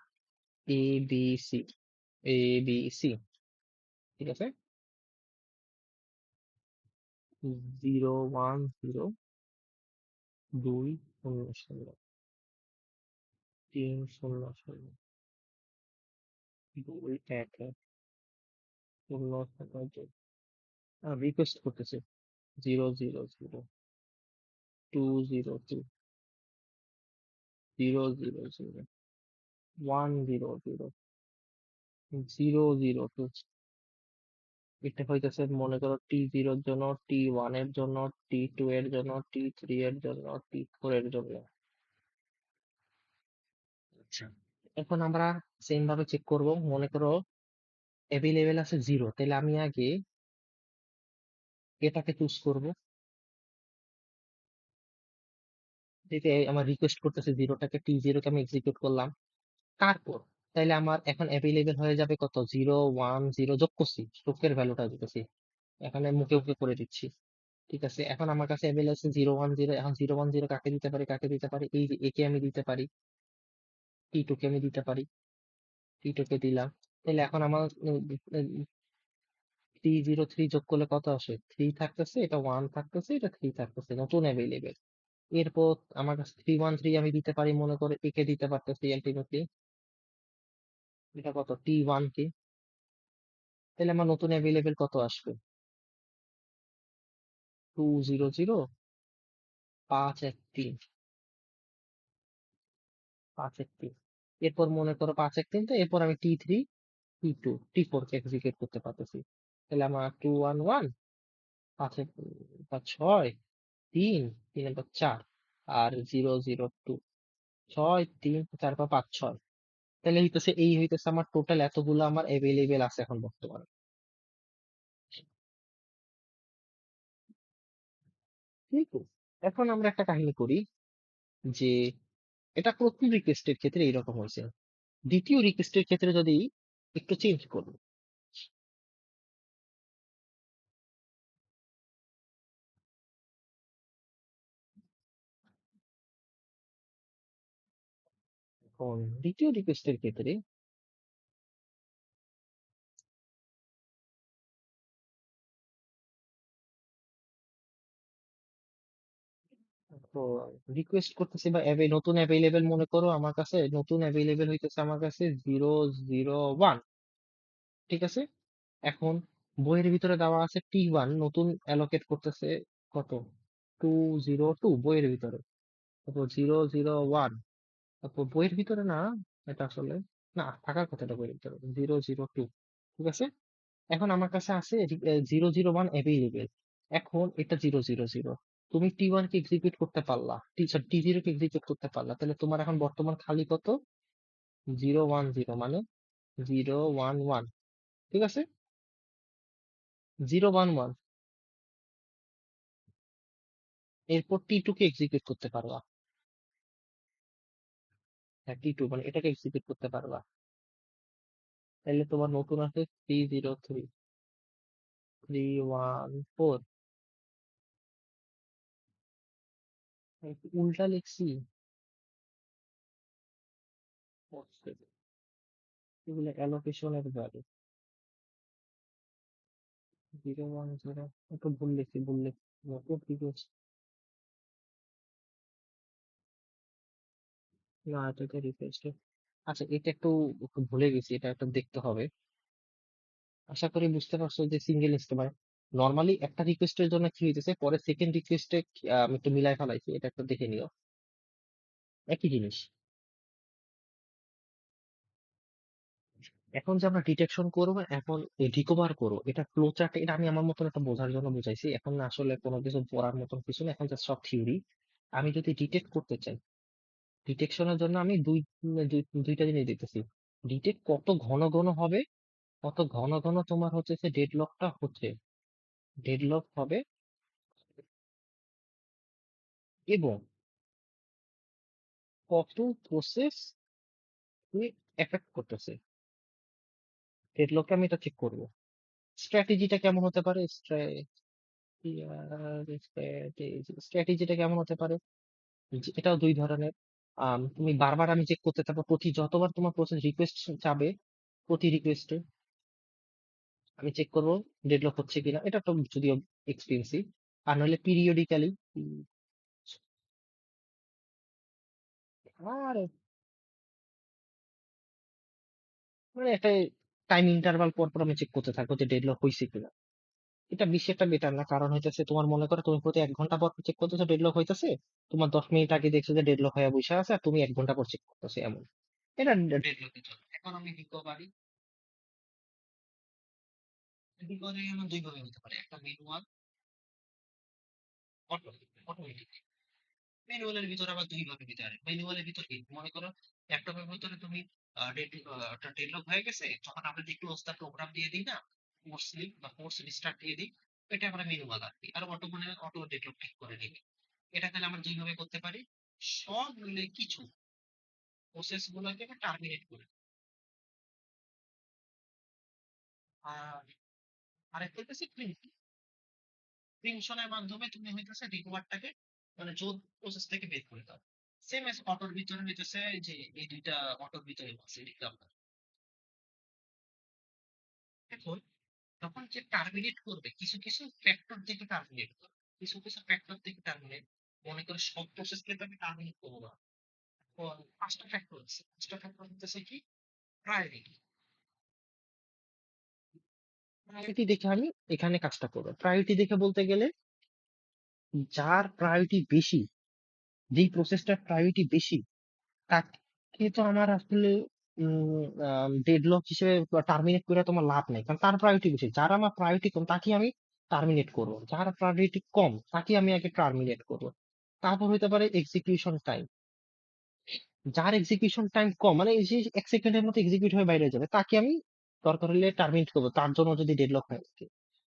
A B C, A B C, ঠিক আছে। 0 1 0 2 0 0 3 0 0 2 1 1 0 0 2। রিকোয়েস্ট করতেছে 0 0 2 0 0 0 1 0 0 এটা হইতেছে মনে করো T0 এর জন্য, T1 এর জন্য, T2 এর জন্য, T3 এর জন্য, T4 এর জন্য। আচ্ছা, এখন আমরা সেম ভাবে চেক করব। মনে করো অ্যাভেলেবেল আছে 0, তাহলে আমি আগে এটাকে চুজ করব। যেটা আমার রিকোয়েস্ট করতেছে 0টাকে, T0 কে আমি এক্সিকিউট করলাম। তারপর তাইলে আমার এখন অ্যাভেলেবেল হয়ে যাবে কত? 0 1 0 যোগ করছি, স্ট্রোকের ভ্যালুটা দিতেছি, এখানে মুখে মুখে করে দিচ্ছি। ঠিক আছে, এখন আমার কাছে অ্যাভেলেবল আছে 0 1 0। এখন 0 1 0 কাকে দিতে পারি? কাকে দিতে পারি? এই যে একে আমি দিতে পারি, T2 কে আমি দিতে পারি, T2 কে দিলাম। তাহলে এখন আমার 3 0 3 যোগ করলে কত আসে? 3 থাকতেছে, এটা 1 থাকতেছে, এটা 3 থাকতেছে, নতুন অ্যাভেলেবেল। এরপর আমার কাছে 3 1 3 আমি দিতে পারি, মনে করে একে দিতে পারতেছি আলটিমেটলি। এটা কত? T1 কে। তাহলে আমার নতুন অ্যাভেলেবেল কত আসবে? 2 0 0 5 1 3, 5 1 3। এরপর মনে করো 5 1 3, তো এরপর আমি T3 T2 T4 কে এক্সিকিউট করতে পারতেছি। তাহলে আমার 2 1 1, 5 6 3 3 4, আর 0 0 2, 6 3 4 5 6। তাহলে হইতেছে এই হইতেছে আমার টোটাল এতগুলো আমার অ্যাভেলেবেল আছে এখন বর্তমানে। ঠিক আছে? এখন আমরা একটা কাহিনী করি যে এটা প্রথম রিকোয়েস্টের ক্ষেত্রে এইরকম হয়েছে, দ্বিতীয় রিকোয়েস্টের ক্ষেত্রে যদি একটু চেঞ্জ করবো। এখন দ্বিতীয় রিকোয়েস্টের ক্ষেত্রে তো রিকোয়েস্ট করতেছি বা নতুন অ্যাভেলেবেল, মনে করো আমার কাছে নতুন অ্যাভেলেবেল হইতেছে আমার কাছে 0 0 1। ঠিক আছে, এখন বইয়ের ভিতরে দেওয়া আছে T1, নতুন অ্যালোকেট করতেছে কত? 2 0 2 বইয়ের ভিতরে কত? 0 0 1। বইয়ের ভিতরে না, এটা আসলে না থাকার কথা, এটা বইয়ের ভিতরে 002, ঠিক আছে। এখন আমার কাছে আছে 001 অ্যাভেলেবেল। এখন এটা 000, তুমি T1 কে এক্সিকিউট করতে পারলা, T0 কে এক্সিকিউট করতে পারলা, তাহলে তোমার এখন বর্তমান খালি কত? 010, মানে 011, ঠিক আছে। 011, এরপর T2 কে এক্সিকিউট করতে পারবা। হ্যাঁ, T2 মানে এটাকে এক্সিকিউট করতে পারবা। তাহলে তোমার নতুন আছে 303, 314। উল্টা লিখছি। এগুলো অ্যালোকেশনের ভ্যালু। 010, একটু ভুল লিখছি, ভুল লিখছি, নতুন ঠিক আছে। না, এটা রিফ্রেশ। আচ্ছা, এটা একটু একটু ভুলে গেছি, এটা একটু দেখতে হবে। আশা করি বুঝতে পারছো যে সিঙ্গেল ইনস্ট্যান্ট মানে নর্মালি একটা রিকোয়েস্টের জন্য কি হইতেছে, পরে সেকেন্ড রিকোয়েস্টে আমি একটু মিলাই ফেলাইছি, এটা একটু দেখে নিও। একই জিনিস। এখন যে আমরা ডিটেকশন করবো, এখন রিকভার করবো, এটা ফ্লো চার্ট, এটা আমি আমার মতন একটা বোঝার জন্য বুঝাইছি। এখন আসলে কোনো কিছু পড়ার মতন কিছু না, এখন জাস্ট সব থিওরি। আমি যদি ডিটেক্ট করতে চাই, ডিটেকশনের জন্য আমি দুইটা জিনিস দিতেছি। ডিটেক্ট কত ঘন ঘন হবে, কত ঘন ঘন তোমার হচ্ছে যে ডেডলকটা হচ্ছে, ডেডলক হবে, এবং কত প্রসেস এফেক্ট করতেছে ডেডলককে, আমি এটা চেক করবো। স্ট্র্যাটেজিটা কেমন হতে পারে, স্ট্র্যাটেজিটা কেমন হতে পারে, এটাও দুই ধরনের। তুমি বারবার আমি চেক করতে থাকবো, যতবার তোমার প্রসেস রিকোয়েস্ট যাবে, প্রতি রিকোয়েস্টে আমি চেক করবো ডেডলক হচ্ছে কিনা। এটা তো যদিও এক্সপেন্সিভ, আর নইলে পিরিয়ডিক্যালি। আর মানে একটা টাইম ইন্টারভাল পর পর আমি চেক করতে থাকবো যে ডেডলক হয়েছে কিনা। এটা বেশি একটা বেটার না, কারণ হইতেছে তোমার মনে করো তুমি প্রতি 1 ঘন্টা পর চেক করতেছো ডেডলক হইতেছে, তোমার 10 মিনিট আগে দেখছো যে ডেডলক হয়ে বসে আছে, আর তুমি 1 ঘন্টা পর চেক করতেছো, এমন। এটা ডেডলকের জন্য। এখন আমি রিকভারি, রিকভারি আমার দুই ভাবে হতে পারে, একটা ম্যানুয়াল, অটোমেটিক। ম্যানুয়ালের ভিতরে আবার দুই ভাবে দিতে পারে। ম্যানুয়ালের ভিতরে কি মনে করো, ল্যাপটপের ভিতরে তুমি ডেডলক হয়ে গেছে, যখন আমরা যে ক্লোজ দা প্রোগ্রাম দিয়ে দিই না, ফোর্স স্লিপ বা ফোর্স রিস্টার্ট দিয়ে দিই, এটা আমরা ম্যানুয়াল আর কি, আর অটো মানে অটো ডেডলক ঠিক করে নিবে। এটা তাহলে আমরা দুইভাবে করতে পারি। সব মিলে কিছু প্রসেস গুলোকে টার্মিনেট করে। আর আরেকটা হচ্ছে প্রিমশনের মাধ্যমে তুমি হইতেছে রিকভারটাকে মানে জোন প্রসেস থেকে বের করে দাও। সেম এস অটোর ভিতরে হইতেছে যে এই দুইটা অটোর ভিতরে আছে রিকভার। এখন তখন যে টার্মিনেট করবে, কিছু কিছু ফ্যাক্টর থেকে টার্মিনেট করবে, কিছু কিছু ফ্যাক্টর থেকে টার্মিনেট। মনে করে সব প্রসেসকে তো আমি টার্মিনেট করবো না। এখন 5টা ফ্যাক্টর আছে, 5টা ফ্যাক্টর হচ্ছে কি, প্রায়োরিটি। প্রায়োরিটি দেখে আমি এখানে কাজটা করবো। প্রায়োরিটি দেখে বলতে গেলে, যার প্রায়োরিটি বেশি, যেই প্রসেসটার প্রায়োরিটি বেশি, তাকে তো আমার আসলে ডেডলক হিসেবে টার্মিনেট করে তোমার লাভ নেই, কারণ তার প্রায়োরিটি বেশি। যার আমার প্রায়োরিটি কম তাকে আমি টার্মিনেট করবো, যার প্রায়োরিটি কম তাকে আমি আগে টার্মিনেট করবো। তারপর হইতে পারে এক্সিকিউশন টাইম। যার এক্সিকিউশন টাইম কম, মানে এই যে 1 সেকেন্ডের মধ্যে এক্সিকিউট হয়ে বাইরে যাবে, তাকে আমি দরকার হলে টার্মিনেট করবো, তার জন্য যদি ডেডলক হয়ে থাকে।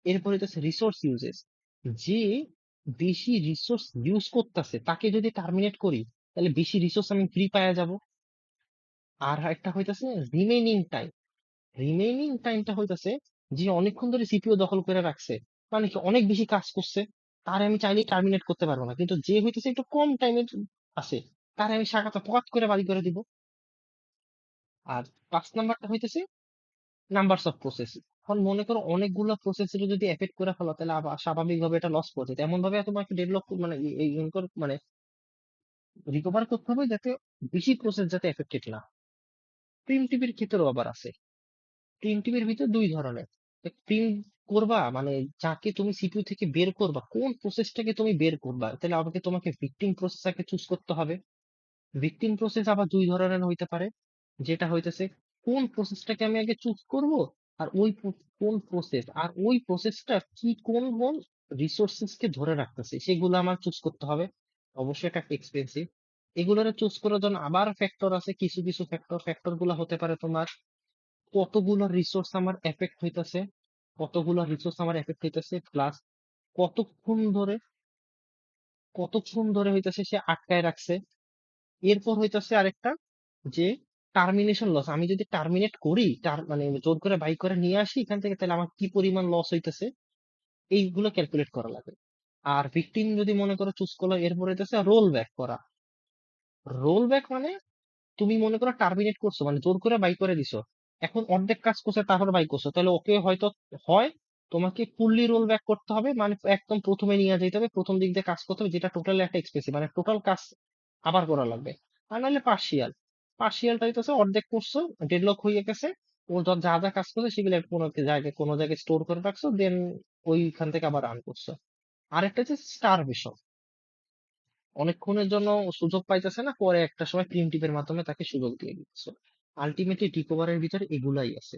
এরপরে হচ্ছে রিসোর্স ইউজেস। যে বেশি রিসোর্স ইউজ করতেছে তাকে যদি টার্মিনেট করি, তাহলে বেশি রিসোর্স আমি ফ্রি পাওয়া যাব। আর একটা হইতাছে রিমেইনিং টাইম। রিমেইনিং টাইমটা হইতাছে যে অনেকক্ষণ ধরে সিপিইউ দখল করে রাখছে, মানে কি অনেক বেশি কাজ করছে, তার আমি চাইলেই টার্মিনেট করতে পারবো না, কিন্তু যে হইতেছে একটু কম টাইমের আছে, তার আমি শাখাটা পকাত করে বাড়ি করে দিব। আর 5 নাম্বারটা হইতেছে নাম্বারস অফ প্রসেস। এখন মনে করো অনেকগুলো প্রসেসের যদি এফেক্ট করে ফেলো, তাহলে আবার স্বাভাবিকভাবে এটা লস করছে, এমন ভাবে তোমাকে ডেভেলপ মানে মানে রিকভার করতে হবে যাতে বেশি প্রসেস যাতে এফেক্টেড না। প্রিমটিভের ক্ষেত্রেও আবার আছে। প্রিমটিভের ভিতর দুই ধরনের। প্রিম করবা মানে যাকে তুমি সিপিইউ থেকে বের করবা, কোন প্রসেসটাকে তুমি বের করবা, তাহলে আমাকে তোমাকে ভিকটিম প্রসেসরকে চুজ করতে হবে। ভিকটিম প্রসেস আবার দুই ধরনের হইতে পারে, যেটা হইতেছে কোন প্রসেসটাকে আমি আগে চুজ করব, আর কোন প্রসেস আর ওই প্রসেসটা কি কোন কোন রিসোর্সেস কে ধরে রাখতেছে সেগুলো আমার চুজ করতে হবে। অবশ্যই এটা এক্সপেন্সিভ। এগুলোরে চুজ করার জন্য আবার ফ্যাক্টর আছে, কিছু কিছু ফ্যাক্টর গুলো হতে পারে তোমার কতগুলো রিসোর্স আমার এফেক্ট হইতেছে, প্লাস কতক্ষণ ধরে হইতেছে সে আটকায় রাখছে। এরপর হইতেছে আরেকটা, যে টার্মিনেশন লস, আমি যদি টার্মিনেট করি, মানে জোর করে বাই করে নিয়ে আসি এখান থেকে, তাহলে আমার কি পরিমাণ লস হইতেছে এইগুলো ক্যালকুলেট করা লাগে। আর ভিকটিম যদি মনে করো চুজ করলো, এরপর হইতেছে রোল ব্যাক করা। রোল ব্যাক মানে তুমি মনে করো টার্মিনেট করছো, মানে জোর করে বাই করে দিছো, এখন অর্ধেক কাজ করছে তারপর বাই করছো, তাহলে ওকে হয়তো হয় তোমাকে ফুললি রোল ব্যাক করতে হবে, মানে একদম প্রথমে নিয়ে যেতে হবে, প্রথম দিক দিয়ে কাজ করতে হবে, যেটা টোটালি একটা এক্সপেন্সিভ, মানে টোটাল কাজ আবার করা লাগবে। আর নাহলে পার্সিয়ালটা হইতেছে অর্ধেক করছো, ডেডলক হয়ে গেছে, ও যা যা কাজ করছে সেগুলো কোনো জায়গায় স্টোর করে রাখছো, দেন ওইখান থেকে আবার রান করছো। আরেকটা হচ্ছে স্টারভেশন, অনেকক্ষণের জন্য সুযোগ পাইতেছে না, পরে একটা সময় প্রিমিটিভের মাধ্যমে তাকে সুযোগ দিয়ে দিচ্ছে। আলটিমেটলি রিকভারের ভিতরে এগুলাই আছে।